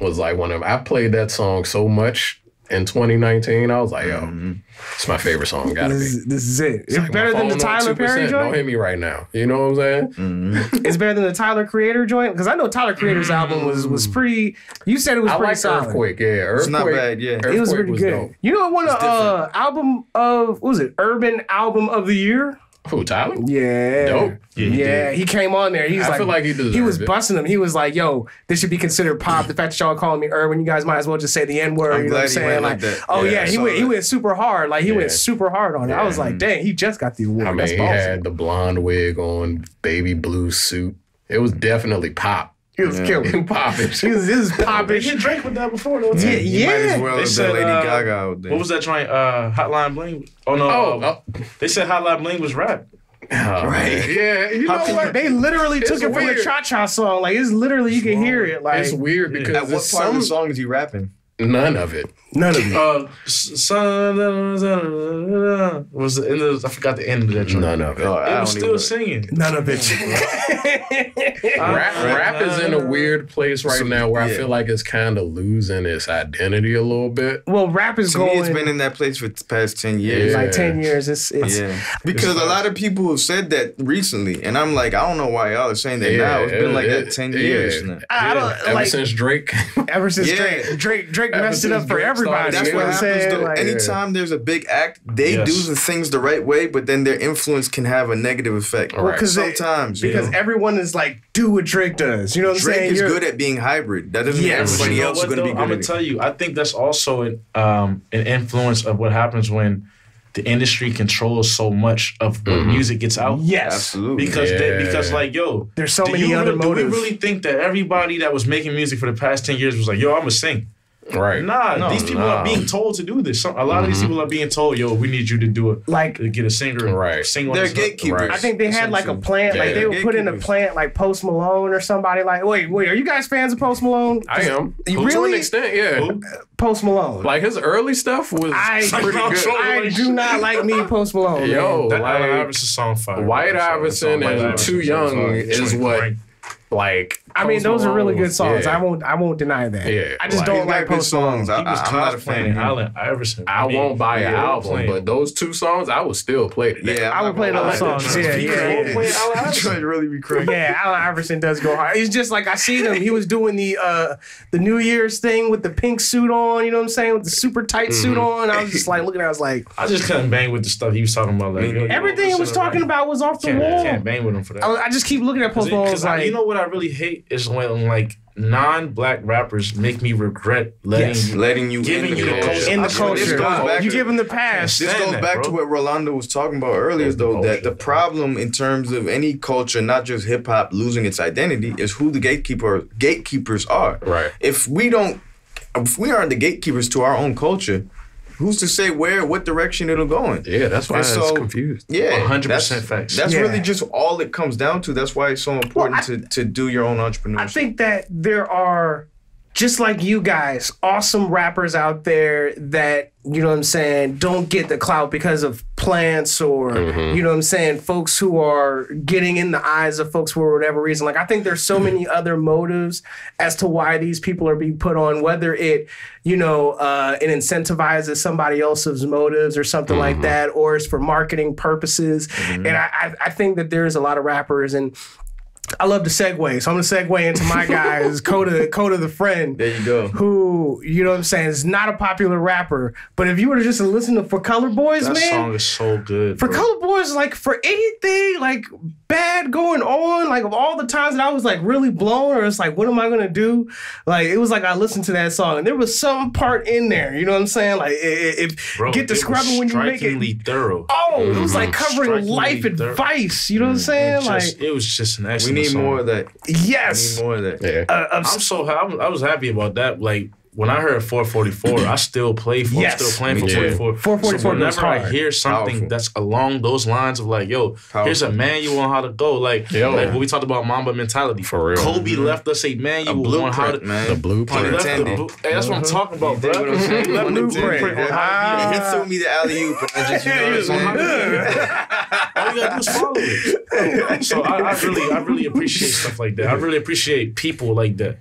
was like one of I played that song so much in 2019. I was like, yo, it's my favorite song. Gotta be. this is it. It's Like, better my than the phone on Tyler 2%, Perry Don't joint. Hit Me Right Now. You know what I'm saying? It's better than the Tyler Creator joint because I know Tyler Creator's album was pretty. You said it was I pretty like solid. Earthquake. Yeah, Earthquake. It's not bad, yeah. It was Earthquake pretty good. dope. You know what? Won It's album of what was it? Urban Album of the Year. Who, Tyler? Yeah. Dope. Yeah, he came on there. He was I like, feel like he deserved was it. busting him. He was like, yo, this should be considered pop. The fact that y'all calling me Irwin, you guys might as well just say the N-word. I'm You know what I'm glad he saying? went Like, like that. oh yeah, I he saw went that. super hard. Like he went super hard on it. I was like, dang, he just got the award. I mean, That's he ballsy. had the blonde wig on, baby blue suit. It was definitely pop. He was killing. Popish. This is They popish. hit Drake with that before though. Too. You might as well They have said, been Lady Gaga out there. What was that joint? Hotline Bling. Oh no. They said Hotline Bling was rap. Right. Yeah. You know what? They literally took It's it from the weird. Cha-Cha song. Like, it's literally, you can hear it. Like, It's weird because At what it's part of the some, song is he rapping? none of it. none of it. Was the end of, I forgot the end of that joint. None of it. Oh, I It was don't still even- singing. None of it. Rap is in a weird place right now where I yeah. feel like it's kind of losing its identity a little bit. Well, rap is To me, going it's been in that place for the past 10 years. like 10 years. It's Yeah, because a lot of people have said that recently, and I'm like, I don't know why y'all are saying that now. It's been like that 10 years now. I don't Ever like since Drake. ever since Yeah. Drake Ever messed it since up for Drake everybody. started, That's you know what I'm happens saying? though. Like, Anytime there's a big act, they Yes. do the things the right way, but then their influence can have a negative effect. Right. because Sometimes, because everyone is like, do what Drake does. You know what I'm Drake saying? is good at being hybrid. That doesn't mean Yes. everybody You know else what, is going to though? be I'm good gonna at it. tell you. I think that's also an influence of what happens when the industry controls so much of what music gets out. Yes. Absolutely. Because like, yo, There's so do many you other really, do motives. we really think that everybody that was making music for the past 10 years was like, yo, I'm gonna sing? Right. Nah, these people are being told to do this. A lot of these people are being told, yo, we need you to do it. Like, To get a singer, Right. sing on They're this- gatekeepers. Right. I think they had like a plant, like they would put in a Gatekeepers. plant like Post Malone or somebody. Like, wait, are you guys fans of Post Malone? I am. You To an really? extent, yeah. Who? Post Malone. Like his early stuff was I pretty good. I do not like me Post Malone. Yo, man. That like, Allen Iverson song fire. White bro. Iverson White and Iverson Too song Young fire. is Joint what, great. like. I mean, Post those are really Malone good songs. yeah. I won't deny that. Yeah, I just like- don't He's got like good Post Malone. songs. He was I'm not a fan cosplaying of him. Allen Iverson. I won't buy an album, playing. but those two songs, I would still play today. Yeah, I would play those songs. Yeah, yeah. Playing Allen Iverson. Trying to really be crazy. Yeah, Allen Iverson does go hard. It's just like I seen him. He was doing the New Year's thing with the pink suit on. You know what I'm saying? With the super tight suit on. I was just like looking at it. I was like, I just couldn't bang with the stuff he was talking about. Like, yo, everything he was talking about was off the wall. Can't bang with him for that. I just keep looking at Post Malone. Because Like, you know what I really hate is when like non-black rappers make me regret Letting you giving in you the the culture. culture. in the I swear this culture, goes back you to- give him the pass. This Stand goes that, back bro. to what Rolando was talking about earlier, though, that the problem in terms of any culture, not just hip hop losing its identity, is who the gatekeepers are. Right. If we aren't the gatekeepers to our own culture, who's to say what direction it'll go in? Yeah, that's why And it's confused. Yeah, 100% that's- facts. That's Yeah. really just all it comes down to. That's why it's so important to do your own entrepreneurship. I think that there are, just like you guys, awesome rappers out there that, you know what I'm saying, don't get the clout because of plants or, you know what I'm saying, folks who are getting in the eyes of folks for whatever reason. Like, I think there's so many other motives as to why these people are being put on, whether it, you know, it incentivizes somebody else's motives or something like that, or it's for marketing purposes. And I think that there's a lot of rappers, and I love to segue, so I'm gonna segue into my guys, Coda the Friend. There you go. Who, you know what I'm saying, is not a popular rapper, but if you were to just listen to For Color Boys, That man, song is so good. For bro. Color Boys, like, for anything like bad going on, like of all the times that I was like really blown, or it's like, what am I gonna do? Like, it was like I listened to that song and there was some part in there, you know what I'm saying? Like, if Bro, get to it was scrubbing when you make strikingly it. thorough. Oh, it was like covering Strikingly life thorough. advice, you know what I'm saying? It was just an We excellent need song. more of that. Yes. We need more of that. Yeah. I'm so I was happy about that. Like when I heard 444, I still play for. Yes. I'm still playing for Me too. 444. 444 So goes whenever I hard. hear something Powerful. that's along those lines of like, yo, here's a manual on how to go. Like when we talked about Mamba mentality. For real. Kobe left us a manual on how to. Blueprint, man. The blueprint. He left the Intended. hey, that's what I'm talking about, bro. Dig what I'm saying? He left the Blueprint. blueprint on how to He threw me the alley-oop, and I just, you know what I'm saying? all you gotta do is follow it. So I really appreciate stuff like that. I really appreciate people like that.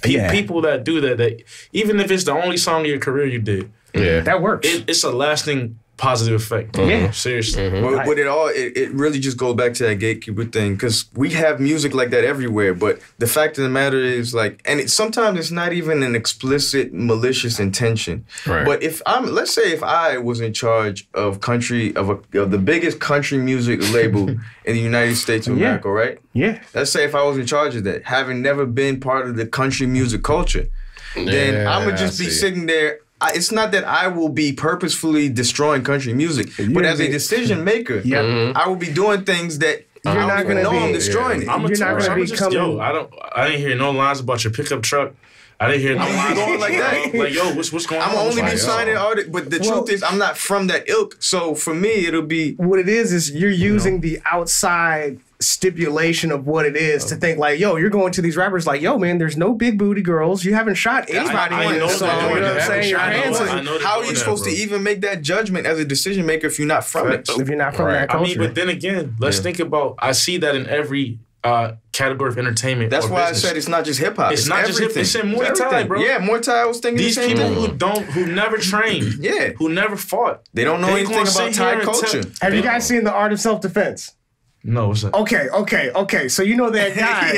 People that do that. That even if it's the only song of your career you did, Yeah. That works. it's a lasting positive effect. Yeah. Seriously. But with it all, it really just goes back to that gatekeeper thing, because we have music like that everywhere. But the fact of the matter is, like, and sometimes it's not even an explicit malicious intention. Right. But let's say if I was in charge of the biggest country music label in the United States of America, right? Yeah. Let's say if I was in charge of that, having never been part of the country music culture, then I'm gonna just be sitting there. It's not that I will be purposefully destroying country music, but as a decision maker, I will be doing things that You're not going to be I'm destroying it. I'm You're not going to be coming. Yo, I didn't hear no lines about your pickup truck. I didn't hear no lines going like that. Like, yo, what's going on? I'm only be Like, signing artists, but the truth is, I'm not from that ilk. So for me, it'll be What it is you're using the outside stipulation of what it is to think like, yo, you're going to these rappers like, yo, man, there's no big booty girls. You haven't shot anybody I in know this song. that. You know what I'm saying? Your I know hands that. are- I know how are you that, supposed bro. to even make that judgment as a decision maker if you're not from it? if you're not from Right. that I culture. mean, but then again, let's think about. I see that in every category of entertainment. That's or why business. I said it's not just hip hop. It's not just everything. hip- it's in Muay It's Thai, everything. bro. Yeah, Muay Thai. I was thinking These the same people thing. who never trained, Yeah. who never fought. They don't know They anything gonna about sit Thai here and culture. Have you guys seen The Art of Self-Defense? No, what's that? Okay. So you know that guy.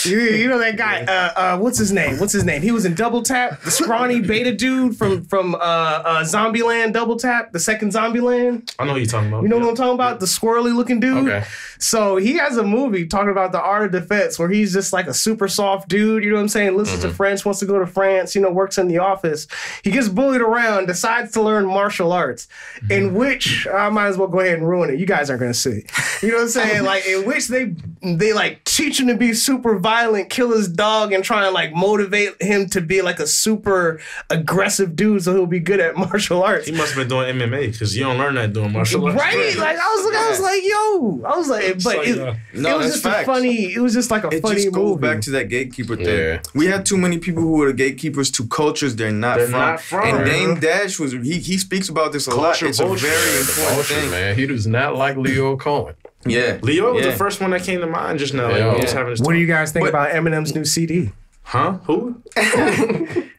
you know that guy. What's his name? He was in Double Tap, the scrawny beta dude from Zombieland. Double Tap, the second Zombieland. I know what you're talking about. You know what I'm talking about? The squirrely looking dude. Okay. So he has a movie talking about the art of defense where he's just like a super soft dude, you know what I'm saying? Listens to French, wants to go to France, works in the office. He gets bullied around, decides to learn martial arts, in which I might as well go ahead and ruin it. You guys aren't gonna see. You know what I'm saying? Like in which they like teach him to be super violent, kill his dog, and try and like motivate him to be like a super aggressive dude so he'll be good at martial arts. He must have been doing MMA because you don't learn that doing martial arts. Right? Like I was like, yo. I was like, but like, it, no, it was that's just facts. a funny. It was just like a It funny just goes movie. back to that gatekeeper thing. Yeah. We had too many people who were the gatekeepers to cultures they're not from. And Dame Dash he speaks about this a lot. Culture It's a vulture. very important Bullshit, thing. man. He does not like Leo Cohen. Yeah. Leo was Yeah. the first one that came to mind just now. Like, Yeah. when he was having this What do talk. you guys think But- about Eminem's new CD? Huh? Who?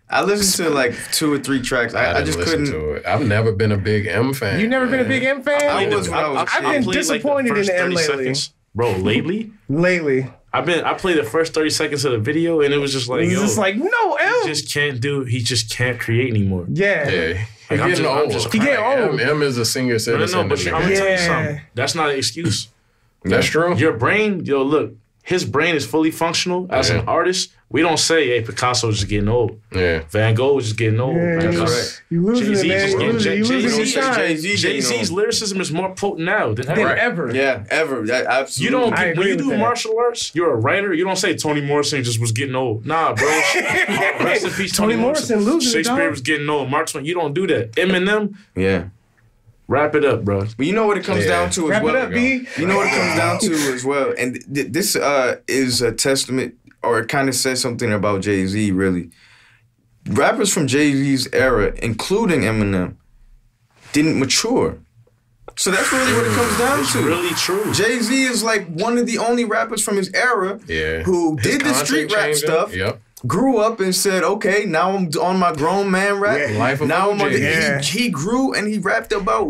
I listened to like 2 or 3 tracks. I didn't just listen couldn't. to it. I've never been a big M fan. You never been a big M fan? I was when I was a I've kid. been played, disappointed in first the M 30 lately. seconds. Bro, lately? Lately, I played the first 30 seconds of the video and it was just like, it's yo, just like no M. he just can't create anymore. Yeah. Yeah. Like, He's I'm getting just- I'm old. just He getting old. M is a senior citizen. No, but in the I'm gonna game. tell you Yeah. something. That's not an excuse. That's true. Your brain, look, his brain is fully functional as Yeah. an artist. We don't say, hey, Picasso's just getting old. Yeah. Van Gogh was just getting old. Yeah, Like, you- right. You losing Jay-Z it, man. just You getting- losing your Jay-Z- shine. Jay-Z's lyricism is more potent now than ever. Than ever. Yeah, ever. That You absolutely. don't I when agree you with do that. martial arts, you're a writer. You don't say Toni Morrison just was getting old. Nah, bro. Rest in peace, Toni Morrison losing it, Shakespeare dog. was getting old. Mark Twain, you don't do that. Eminem, Yeah. wrap it up, bro. But you know what it comes Yeah. down to as Wrap well. it up, B. You know what it comes down to as well. And this is a testament, or it kind of says something about Jay-Z, really. Rappers from Jay-Z's era, including Eminem, didn't mature. So that's really what it comes down It's to. really true. Jay-Z is like one of the only rappers from his era Yeah. who His did the content street rap changing. stuff, Yep. grew up and said, okay, now I'm on my grown man rap. Yeah. Life of Now I'm on OJ. Yeah. he grew and he rapped about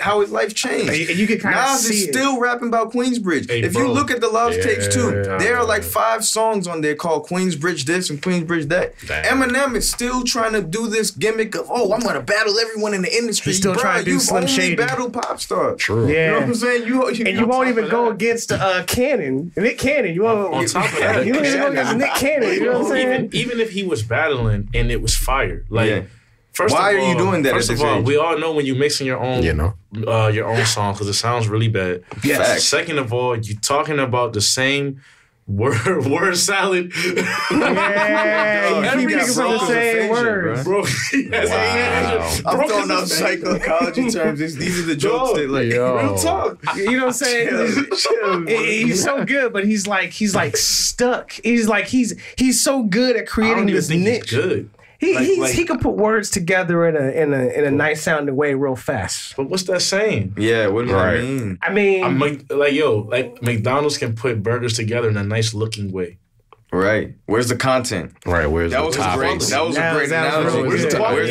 how his life changed. And you can kind of Nas see is it. still rapping about Queensbridge. Hey, if bro. you look at the Lost Yeah. tapes too, there are like 5 songs on there called Queensbridge this and Queensbridge that. Damn. Eminem is still trying to do this gimmick of, oh, I'm gonna battle everyone in the industry. He's still Bruh, trying to do you've Slim only Shady. battled pop stars. True. Yeah. You know what I'm saying? And you won't even go against Cannon. Nick Cannon. You won't. On top of that, you don't even go against Nick Cannon. You know what I'm saying? even if he was battling and it was fire, like Yeah. first Why of are all, you doing that First at of this all, age? we all know when you're mixing your own, You know. your own song because it sounds really bad. Yes. Facts. Second of all, you talking about the same word salad. Yeah, you Every keep picking from the song- same Aphasia, words. Bro, he has Wow. I'm Bro, throwing out this is- psychology terms. These are the jokes that like Yo. real talk. You know what I'm saying? He's so good, but he's like stuck. He's so good at I creating don't even this think niche. he's good. He could put words together in a nice sounding way real fast. But what's that saying? Yeah, what does Right. that mean? I mean, Like McDonald's can put burgers together in a nice looking way. Right. Where's the content? Right. Where's That the was a topics? great analogy. Where's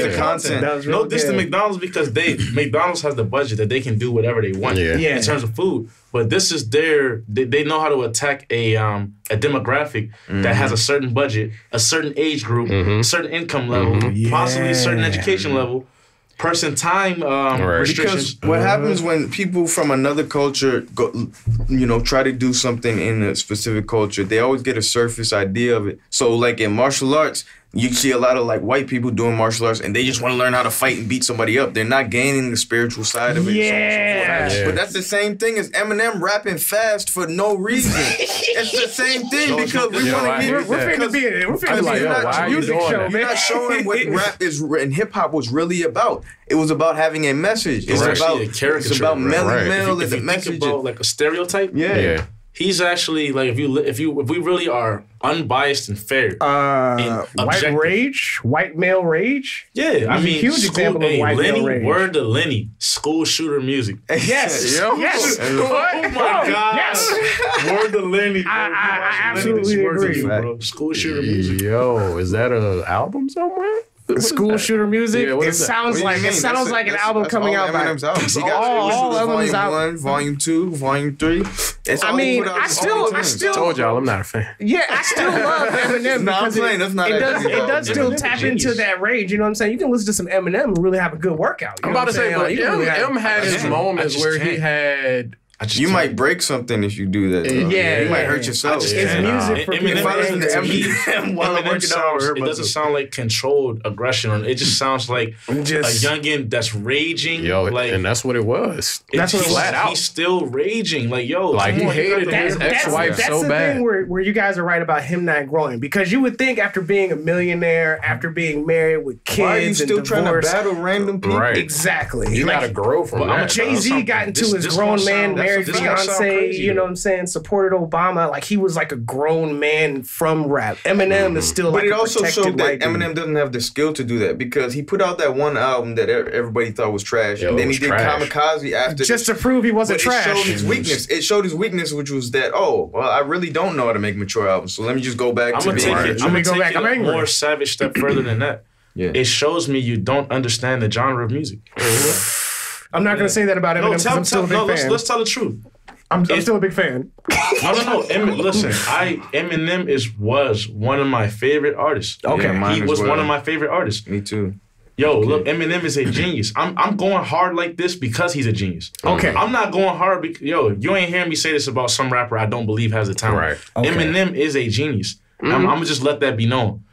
the content? That was real No diss to good. McDonald's because McDonald's has the budget that they can do whatever they want Yeah. in terms of food. But this is they know how to attack a demographic that has a certain budget, a certain age group, a certain income level, possibly a certain education level, person time restrictions. Because what happens when people from another culture go, try to do something in a specific culture, they always get a surface idea of it. So like in martial arts, you see a lot of like white people doing martial arts and they just want to learn how to fight and beat somebody up. They're not gaining the spiritual side of it. So on and so forth. But that's the same thing as Eminem rapping fast for no reason. It's the same thing because we want to We're finna be in it. We're finna like, be yo, in why a you music doing show, that? man. You're not showing what rap is and hip hop was really about. It was about having a message. It's actually about a caricature, It's about Melly right. Mel If and the you message. think about like a stereotype, Yeah. he's actually like if we really are unbiased and fair, White objective. rage, white male rage. Yeah, I He's a mean, huge example of white male Lenny, rage. word to Lenny, school shooter music. Yes, Yo. yes. Oh my God! Yes. Word to Lenny. Bro. I Watch Lenny, this absolutely word to agree. you, bro. School shooter music. Yo, is that an album somewhere? School shooter music. Yeah, what It is that? sounds like an album That's coming all out by. Eminem's albums. He got all School Shooters Eminem's Volume albums. 1, Volume 2, Volume 3. It's I all he mean, put out I all the still time. Told y'all I'm not a fan. Yeah, I still love Eminem Nah, I'm because playing. That's not it does actually it does still Eminem's tap genius. into that rage. You know what I'm saying? You can listen to some Eminem and really have a good workout. You I'm know about to what say, I'm but saying? Like, you can really M had his can't. moments I just where he can't. had. You might break something if you do that. Though. Yeah, You might yeah. hurt yourself. I just It's can't. music for people. If I listen to Eminem, while I'm working out, it doesn't sound like controlled aggression. It just sounds like Just- a youngin that's raging. Yo, like and that's what it was. That's what it was. Flat out. He's still raging. Like, yo, Like, come he on, you hated got to his work. ex-wife that's so the bad. thing where you guys are right about him not growing, because you would think after being a millionaire, after being married with kids Why are you and still trying to divorced, battle random people? Right. exactly. You Like, gotta grow from that. Jay-Z got into his grown man, married this gonna sound fiance, crazy, you know though. what I'm saying, supported Obama. Like, he was like a grown man from rap. Eminem is still But like it a also protected showed that white dude. Eminem doesn't have the skill to do that because he put out that one album that everybody thought was trash, Yo, and it then he was did trash. Kamikaze after. Just to prove he wasn't But trash. It showed his weakness. It showed his weakness, which was that, I really don't know how to make mature albums. So let me just go back I'm to gonna being take it. Let I'm me gonna go back. take I'm it a angry. more savage step further than that. Yeah. It shows me you don't understand the genre of music. I'm not going to say that about Eminem No, because I'm still a big fan. let's tell the truth. I'm still a big fan. No. Listen, Eminem was one of my favorite artists. Okay. Yeah, mine He as was well. one of my favorite artists. Me too. Yo, look, Eminem is a genius. I'm going hard like this because he's a genius. Okay. I'm not going hard because, you ain't hearing me say this about some rapper I don't believe has the talent. Right. Okay. Eminem is a genius. I'm going to just let that be known.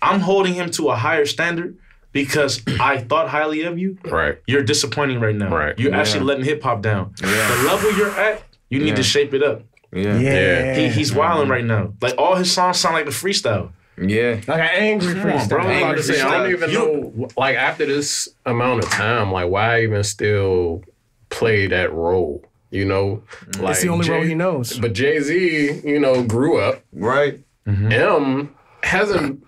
I'm holding him to a higher standard because I thought highly of you. Right. You're disappointing right now. Right. You're actually letting hip hop down. The level you're at, you need to shape it up. Yeah. Yeah. He's wilding right now. Like, all his songs sound like a freestyle. Yeah. Like an angry Come on, bro. freestyle. I'm about to say, I don't even You- know, like, after this amount of time, like, why even still play that role? You know? Like, It's the only role he knows. But Jay-Z, grew up. Right. M hasn't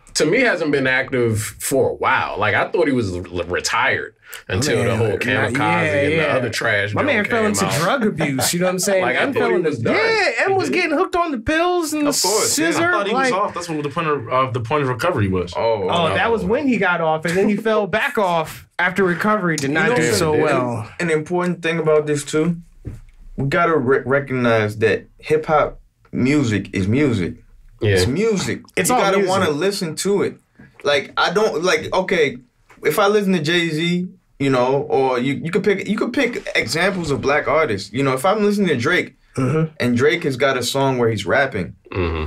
been active for a while. Like, I thought he was retired until the whole Kamikaze and the other trash. My man joint fell came into out. drug abuse. You know what I'm saying? Like, I M thought fell he into- was done. Yeah, M was getting hooked on the pills and the Of course, yeah. scissor. I thought he was like- off. That's what the point of recovery was. Oh, Oh, that was when he got off, and then he fell back off after recovery. Did not do so well. An important thing about this too, we gotta recognize that hip hop music is music. Yeah. It's music. It's you all gotta music. want to listen to it. Like I don't like. Okay, if I listen to Jay-Z, or you could pick examples of black artists. If I'm listening to Drake, and Drake has got a song where he's rapping,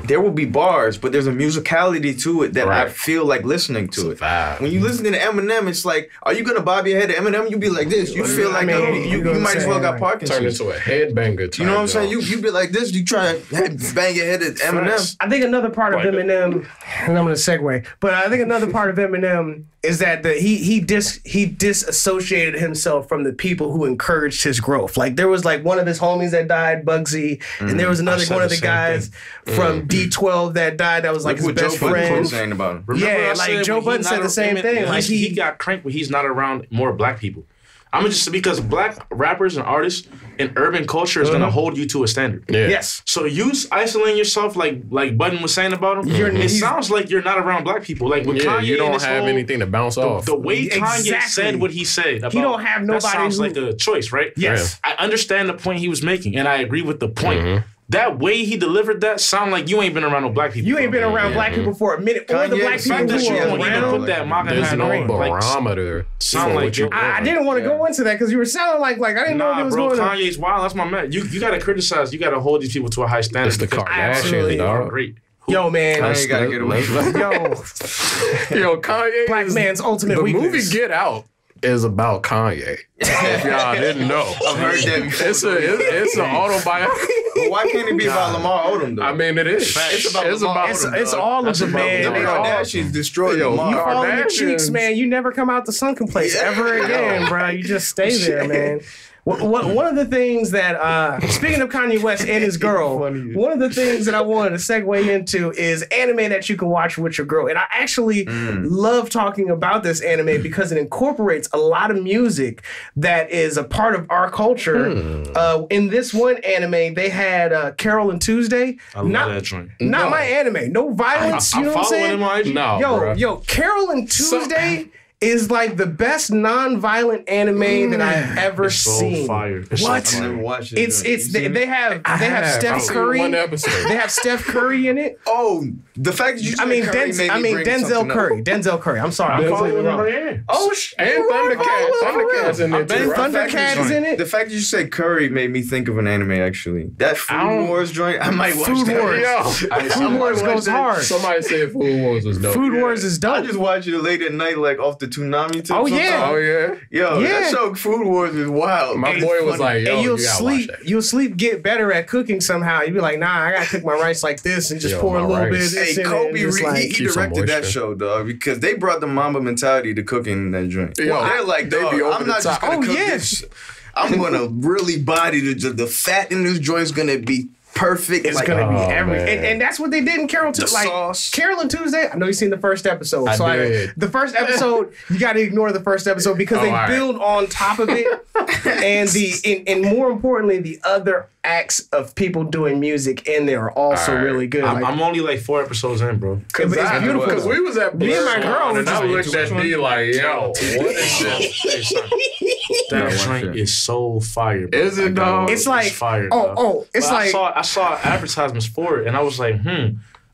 there will be bars, but there's a musicality to it that I Right. feel like listening to it. vibe. When you listen to Eminem, it's like, are you gonna bob your head to Eminem? You be like this. You feel like you might as well got Turned Parkinson's. into a headbanger. You know what I'm saying? You be like this. You try to bang your head at Eminem. I think another part of Eminem, and I'm going to segue, but I think another part of Eminem is that he disassociated himself from the people who encouraged his growth. Like, there was like one of his homies that died, Bugsy, and there was another said one of the the same guys from D12 that died that was like Look his what best Joe Budden friend. was saying about him. Remember Yeah, I like said Joe when Budden he's said not the same thing. Like he got cranked when he's not around more black people. I'm just because black rappers and artists in urban culture is gonna hold you to a standard. Yeah. Yes. So you isolating yourself like Button was saying about him. It sounds like you're not around black people. Like with Kanye, you don't and have anything to bounce off. The way Kanye Exactly. said what he said about He don't have nobody that sounds who- like a choice, right? Yes. I understand the point he was making, and I agree with the point. That way he delivered that sound like you ain't been around no black people. You ain't been bro. around black people for a minute, or the Kanye, black the people fact that who you are don't even around. put that Maka There's hat no on. Like, barometer. sound for like what you're I doing. didn't want to go into that because you were sounding like I didn't know what Nah, was bro, going on. Kanye's wild. That's my man. You gotta criticize. You gotta hold these people to a high standard. It's the because Absolutely. Kardashians, they are dog. great. Yo, man. Kanye gotta get away from it. Yo, Yo, Kanye black is- man's ultimate the weakness. movie Get Out is about Kanye. If y'all didn't know. I've heard that before. It's an autobiography. But why can't it be about Lamar Odom though? I mean, it is. It's about Lamar Odom. It's all of the man. The They all- Kardashians destroyed Yo, Lamar. You fall in the Kardashians. cheeks, man. You never come out the sunken place ever again, bro. You just stay there, man. One of the things that, speaking of Kanye West and his girl, one of the things that I wanted to segue into is anime that you can watch with your girl. And I actually love talking about this anime because it incorporates a lot of music that is a part of our culture. In this one anime, they had Carol and Tuesday. I love that joint. Not No. my anime. No violence. You I'm know what I'm following saying? him on IG. No, Yo, bruh. yo, Carol and Tuesday is like the best non-violent anime that I've ever It's so seen. fire. It's What? so I fire. never watched it. It's they have I've Steph seen Curry. one episode. They have Steph Curry in it. Oh, the fact that you said Curry made me bring Denzel something up. Curry. Denzel Curry. I'm sorry. I'm Denzel following Curry. wrong. Yeah. Oh, And Thundercats. Thundercats in there Ben too. right? Thundercat is in it. The fact that you said Curry made me think of an anime actually. That Food Wars joint, I might watch Food that. Wars. Yo, Food Wars goes hard. somebody said Food Wars was dope. Food Wars is I dope. just watch it late at night, like off the Toonami tip. Oh, yeah. sometimes. Oh yeah. Yo, Yeah. that show Food Wars is wild. My It's boy was funny. like, "Yo, And you gotta watch that." get better at cooking somehow. You'd be like, nah, I gotta cook my rice like this and just Yo, pour a my little bit rice. of this Hey, in it. Kobe, and just like, he Keep some directed that moisture. show, dog, because they brought the Mamba mentality to cooking in that joint. Yo, They're like, they dog, be over I'm the not just top. gonna Oh, cook yeah. this. I'm gonna really body the fat in this joint's gonna be perfect. It's like, gonna be oh, every, man. and that's what they did in Carol too. The Like sauce. Carol and Tuesday. I know you've seen the first episode. I did. The first episode, you got to ignore the first episode because Oh, they all right. build on top of it, and more importantly, the other acts of people doing music in there are also All right. really good. I'm, Like, I'm only like 4 episodes in, bro. it's beautiful. Because we was at Me and my girl and I was looked at D like, yo, what is this? Hey, son, that joint is so fire, bro. Is it, dog? It's like fire. oh dog. oh, it's But like I saw advertisements for it, and I was like,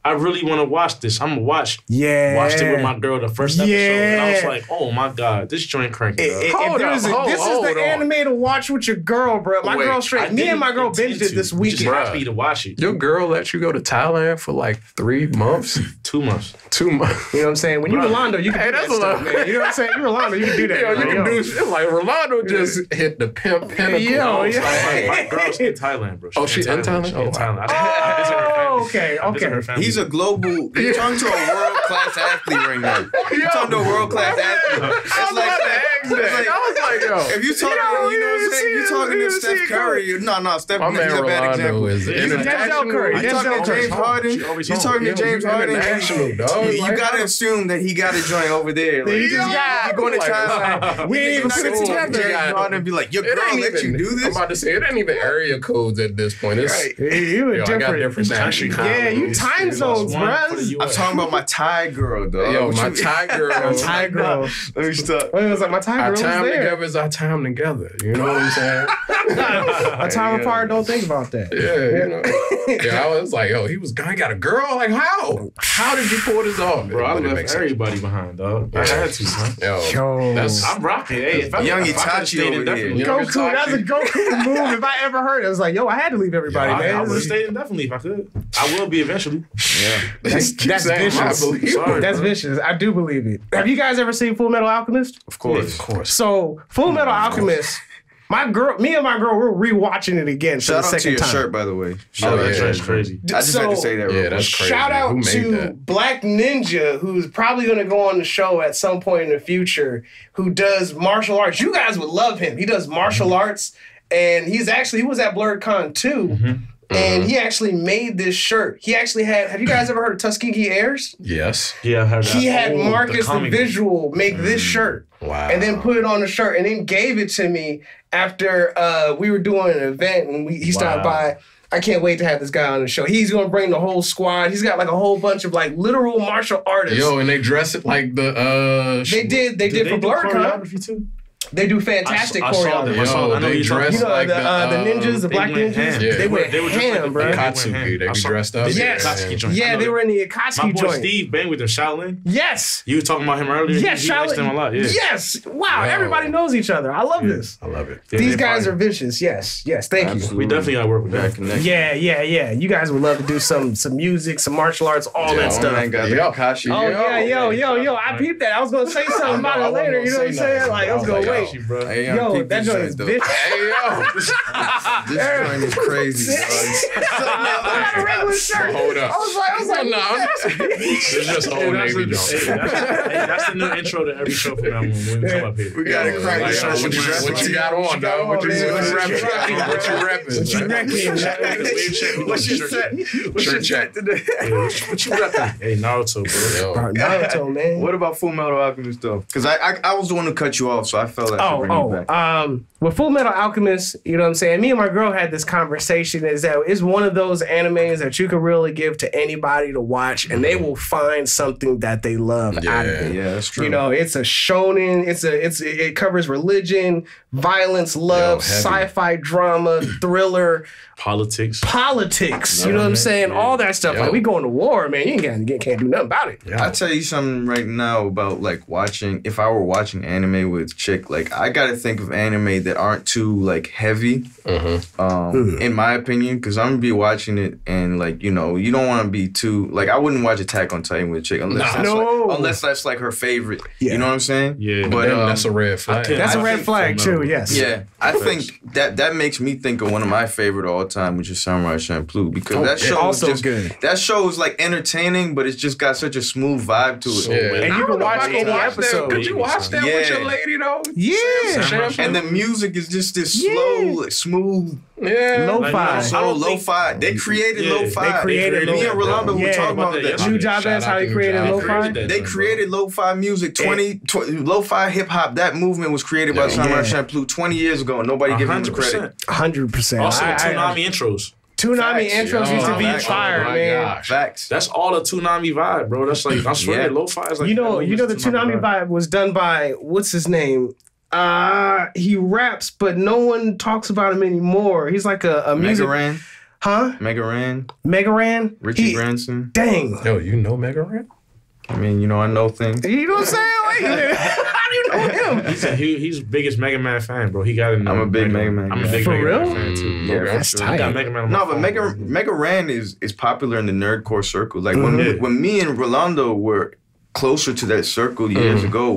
I really want to watch this. I'm gonna watch. yeah. Watched it with my girl the first episode, and I was Yeah. like, oh my god, this joint cranking. dog. Hold up, This hold is on. the anime to watch with your girl, bro. My Wait, girl I straight. Me didn't and my girl intend binged it to. this We just weekend. happy to watch it. Your girl let you go to Thailand for like 3 months? 2 months. 2 months. You know what I'm saying? When you Rolando, you can Hey, do that that's a stuff, lot. man. You know what I'm saying? You Rolando, you can do that. Yo, you Like, can do shit like Rolando just hit the pimp pinnacle. Yo, No, it's yeah. like, my girl's in Thailand, bro. Oh, she in Thailand? She in Oh, Thailand. wow. I visit her family. Oh, okay, I visit okay. her family. He's a global. You're talking to a world class athlete right now. You're talking to a world class athlete. I was about to ask that. I was like, yo. If you talking, Yo, you know what I'm you saying? see You're it, talking you to see Steph it Curry. No, Steph. My He's man a bad Rolando example. is Denzel Curry. You talking to James Harden? She always You home. talking to James Harden? International, dog. You Like, gotta assume that he got a joint over there. Like, He just got- you going to like, Thailand. We ain't even You're put it not gonna together. James Harden and be like, your It girl ain't let even, you do I'm this? about to say, it ain't even area codes at this point. It's, Right. You were yo, I got different. different country Yeah, you codes. time zones, One for bruh. the I'm US. talking about my Thai girl, dog. Yo, What my you- Thai girl. Thai girl. Let me stop. Wait, it was like my Thai girl Our was time there. together is our time together. You know what I'm saying? A time apart, don't think about that. Yeah, you know. Yeah, I was like, yo, I got a girl? Like, how? How did you pull this off? Bro, I But it left makes sense. everybody behind, dog. I had to, man. Yo, that's I'm rocking. Hey, if I Young if I could've Itachi stayed in, over definitely. here. Goku, that's a Goku move. If I ever heard it, I was like, yo, I had to leave everybody, I man. would have stayed in definitely if I could. I will be eventually. That's Keep saying vicious. I believe Sorry, it. That's bro. vicious. I do believe it. Have you guys ever seen Full Metal Alchemist? Of course. Of course. So Full Metal Alchemist, me and my girl, we're rewatching it again for the Shout out to second your time. shirt, by the way. Oh, Shout yeah. out to That's your crazy. I just had to say that real Yeah, quick. that's crazy. Shout out Who made to that? Black Ninja, who's probably going to go on the show at some point in the future, who does martial arts. You guys would love him. He does martial arts, and he was at BlurredCon too. And he actually made this shirt. He actually had. Have you guys ever heard of Tuskegee Airs? Yes. Yeah, I heard that. He had Marcus the comic. visual make this shirt. Wow. And then put it on the shirt and then gave it to me after we were doing an event and he stopped by. I can't wait to have this guy on the show. He's going to bring the whole squad. He's got like a whole bunch of like literal martial artists. Yo, and they dress it like the They did for BlurCon. choreography too? They do fantastic I saw them. choreography. I know they you dress You know, like the ninjas, the black went ninjas, ham. Yeah. they went They were just ham, like bro. the Akatsuki. They be dressed up. Yes. Akatsuki joint. Yeah, I know they that. were in the My Akatsuki boy joint. Steve bang with them, Shaolin. Yes. You were talking about him earlier. Yes, he likes them a lot. Yeah. Yes. Wow, Yo. everybody knows each other. I love this. I love it. Yeah, These they guys fire. are vicious. Yes. Thank you. We definitely gotta work with That that. connection. Yeah. You guys would love to do some music, some martial arts, all that Oh, stuff. man, got the Yo. Akashi. Oh yo! I peeped that. I was gonna say something about it later. You know what I'm saying? Like I was gonna wait. Hey, Yo, that joint is vicious. Hey, yo. This joint is crazy. I got a regular shirt. Hold up. I was like, It's just Old Navy joint. That's the new intro to every show from now on when we come up here. We got it cracked. Like, what you got on, dog? What you repping? What you repping? What's your set? What's your set today? What you repping? Hey, Naruto, bro. Naruto, man. What about Full Metal Alchemist though? Because I was the one who cut you off, so I felt I should bring you back. With Full Metal Alchemist, you know what I'm saying? Me and my girl had this conversation is that it's one of those animes that you can really give to anybody to watch and they will find something that they love out of it. Yeah, that's true. You know, it's a shonen, it covers religion, violence, love, sci-fi drama, thriller, Politics. you know what I'm saying? Yeah. All that stuff. Yo. Like we going to war, man. You can't do nothing about it. I'll tell you something right now about like watching, if I were watching anime with chick, like I gotta think of anime that aren't too like heavy, in my opinion, because I'm gonna be watching it and like, you know, you don't want to be too, like I wouldn't watch Attack on Titan with a chick unless that's like her favorite. Yeah. You know what I'm saying? Yeah. But That's a red flag. That's a red flag too, yes. yeah, I think that makes me think of one of my favorite all time, which is Samurai Champloo, because that show also is just good. That show is like entertaining, but it's just got such a smooth vibe to it. Yeah. And you can watch any episode. Could you watch that with Yeah. your lady though? Yeah. And the music is just this slow, like, smooth, Yeah. Lo-fi. so lo-fi. They created lo-fi. They created Me and lo-fi. Rolando were Yeah. talking about that. New Job, that's how he created lo-fi. They created lo-fi music. Lo-fi hip hop. That movement was created by Samurai Champloo 20 years ago, and nobody gave him the credit. 100%. Also, Toonami intros. Toonami Facts. intros used to be Facts. fire, Oh my man. gosh. Facts. That's all the Toonami vibe, bro. That's like, I swear, Yeah. lo-fi is like... You know the Toonami vibe was done by what's his name? He raps, but no one talks about him anymore. He's like a music, Megaran. huh? Megaran. Richie Branson. Dang. Yo, you know Mega Ran? I mean, you know, I know things. You know what I'm saying? Wait a minute. How do you know him? He's the biggest Mega Man fan, bro. He got it. I'm a big Mega Man I'm a guy. big For Mega real? Man fan too. Yeah, That's for sure. I got tight. Mega Man on my No, but phone, bro. Megaran is popular in the nerdcore circle. Like when me and Rolando were closer to that circle years ago,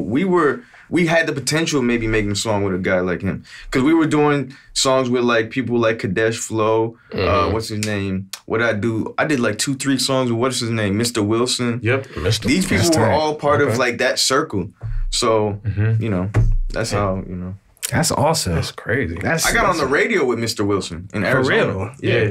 we had the potential of maybe making a song with a guy like him, because we were doing songs with like people like Kadesh Flow. What's his name? I did like 2-3 songs with what's his name, Mr. Wilson. Yep. These people were all part of like that circle. So you know, that's how you know. That's awesome. That's crazy. I got on the radio with Mr. Wilson in Arizona. real? Yeah.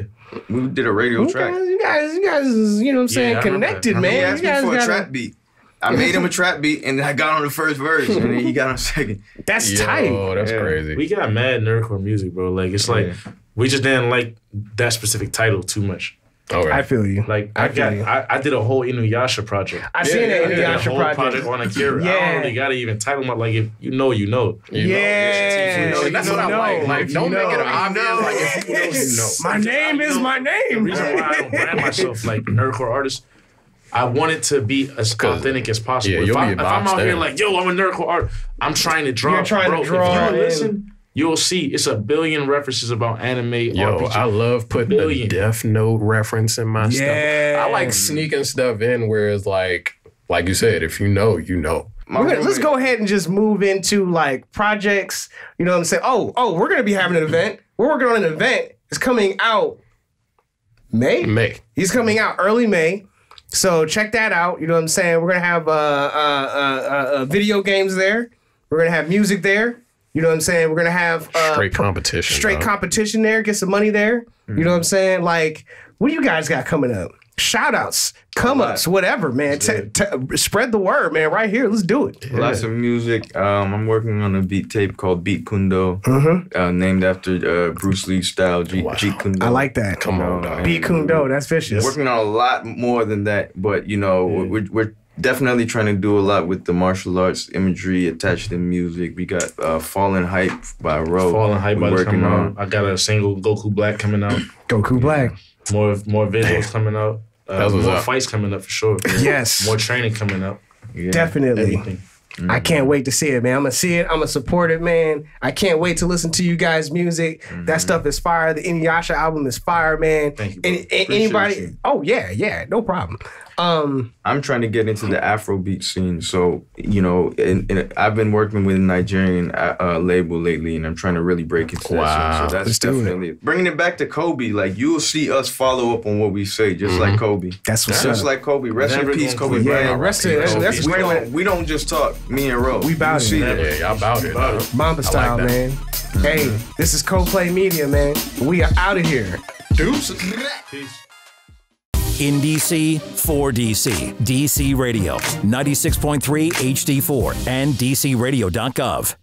We did a radio track. You guys, is, you know what I'm saying, I remember connected, that. He man. asked You me guys for a got trap beat. I made him a trap beat, and I got on the first verse, and then he got on second. That's Yo, tight. that's Yeah. crazy. We got mad nerdcore music, bro. Like, it's like, we just didn't like that specific title too much. Okay. I feel you. Like, I feel you. I did a whole Inuyasha project. I seen that I did a Inuyasha whole project on Akira. I Yeah. don't really gotta even title my, like, if you know, you know. Yeah. And that's what I like. Like, don't make it obvious. know. Like, if you know, you know. My name is my The name. reason why I don't brand myself like nerdcore artist, I want it to be as authentic as possible. Yeah, if, you'll I'm be out boxed here in. like, yo, I'm a nerdcore art, I'm trying to draw. You're trying to bro, draw if you in. listen, you'll see it's a billion references about anime, Yo, RPG. I love putting a Billion. Death Note reference in my stuff. Yeah. I like sneaking stuff in where it's like you said, if you know, you know. Let's go ahead and just move into like projects. You know what I'm saying? Oh, we're gonna be having an event. We're working on an event. It's coming out May. He's coming out early May. So check that out. You know what I'm saying? We're gonna have video games there. We're gonna have music there. You know what I'm saying? We're gonna have Straight competition. straight dog. competition there. Get some money there. You know what I'm saying? Like, what do you guys got coming up? Shout outs, come ups, whatever, man. Spread the word, man. Right here, let's do it. Lots of music. I'm working on a beat tape called Beat Kundo, named after Bruce Lee style. Jeet Kundo. I like that. Come on, dog. Beat Kundo, that's vicious. Working on a lot more than that, but you know, we're definitely trying to do a lot with the martial arts imagery attached to the music. We got Fallen Hype by Ro. Fallen Hype by we're the working coming on. out. I got a single Goku Black coming out. Goku Black. More visuals coming out. That's what's More up. fights coming up for sure. Yes. More training coming up. Yeah. Definitely. Everything. I can't wait to see it, man. I'm gonna see it. I'm gonna support it, man. I can't wait to listen to you guys' music. That stuff is fire. The Inuyasha album is fire, man. Thank you, bro. Anybody? you. Oh yeah, no problem. I'm trying to get into the Afrobeat scene, so you know, and I've been working with a Nigerian label lately, and I'm trying to really break into that scene. So that's Let's do it. definitely bringing it back to Kobe. Like you'll see us follow up on what we say, just like Kobe. That's what's Just up. like Kobe. Rest Never in peace, gonna Kobe quit. Yeah, Bryant. rest in- that's we great. we don't just talk. Me and Ro. We bout You'll it, see man. that. Yeah, y'all about it. dog. Mamba style, that. man. Hey, this is Co-Play Media, man. We are out of here. Peace. In DC, for DC. DC Radio, 96.3 HD4 and DCRadio.gov.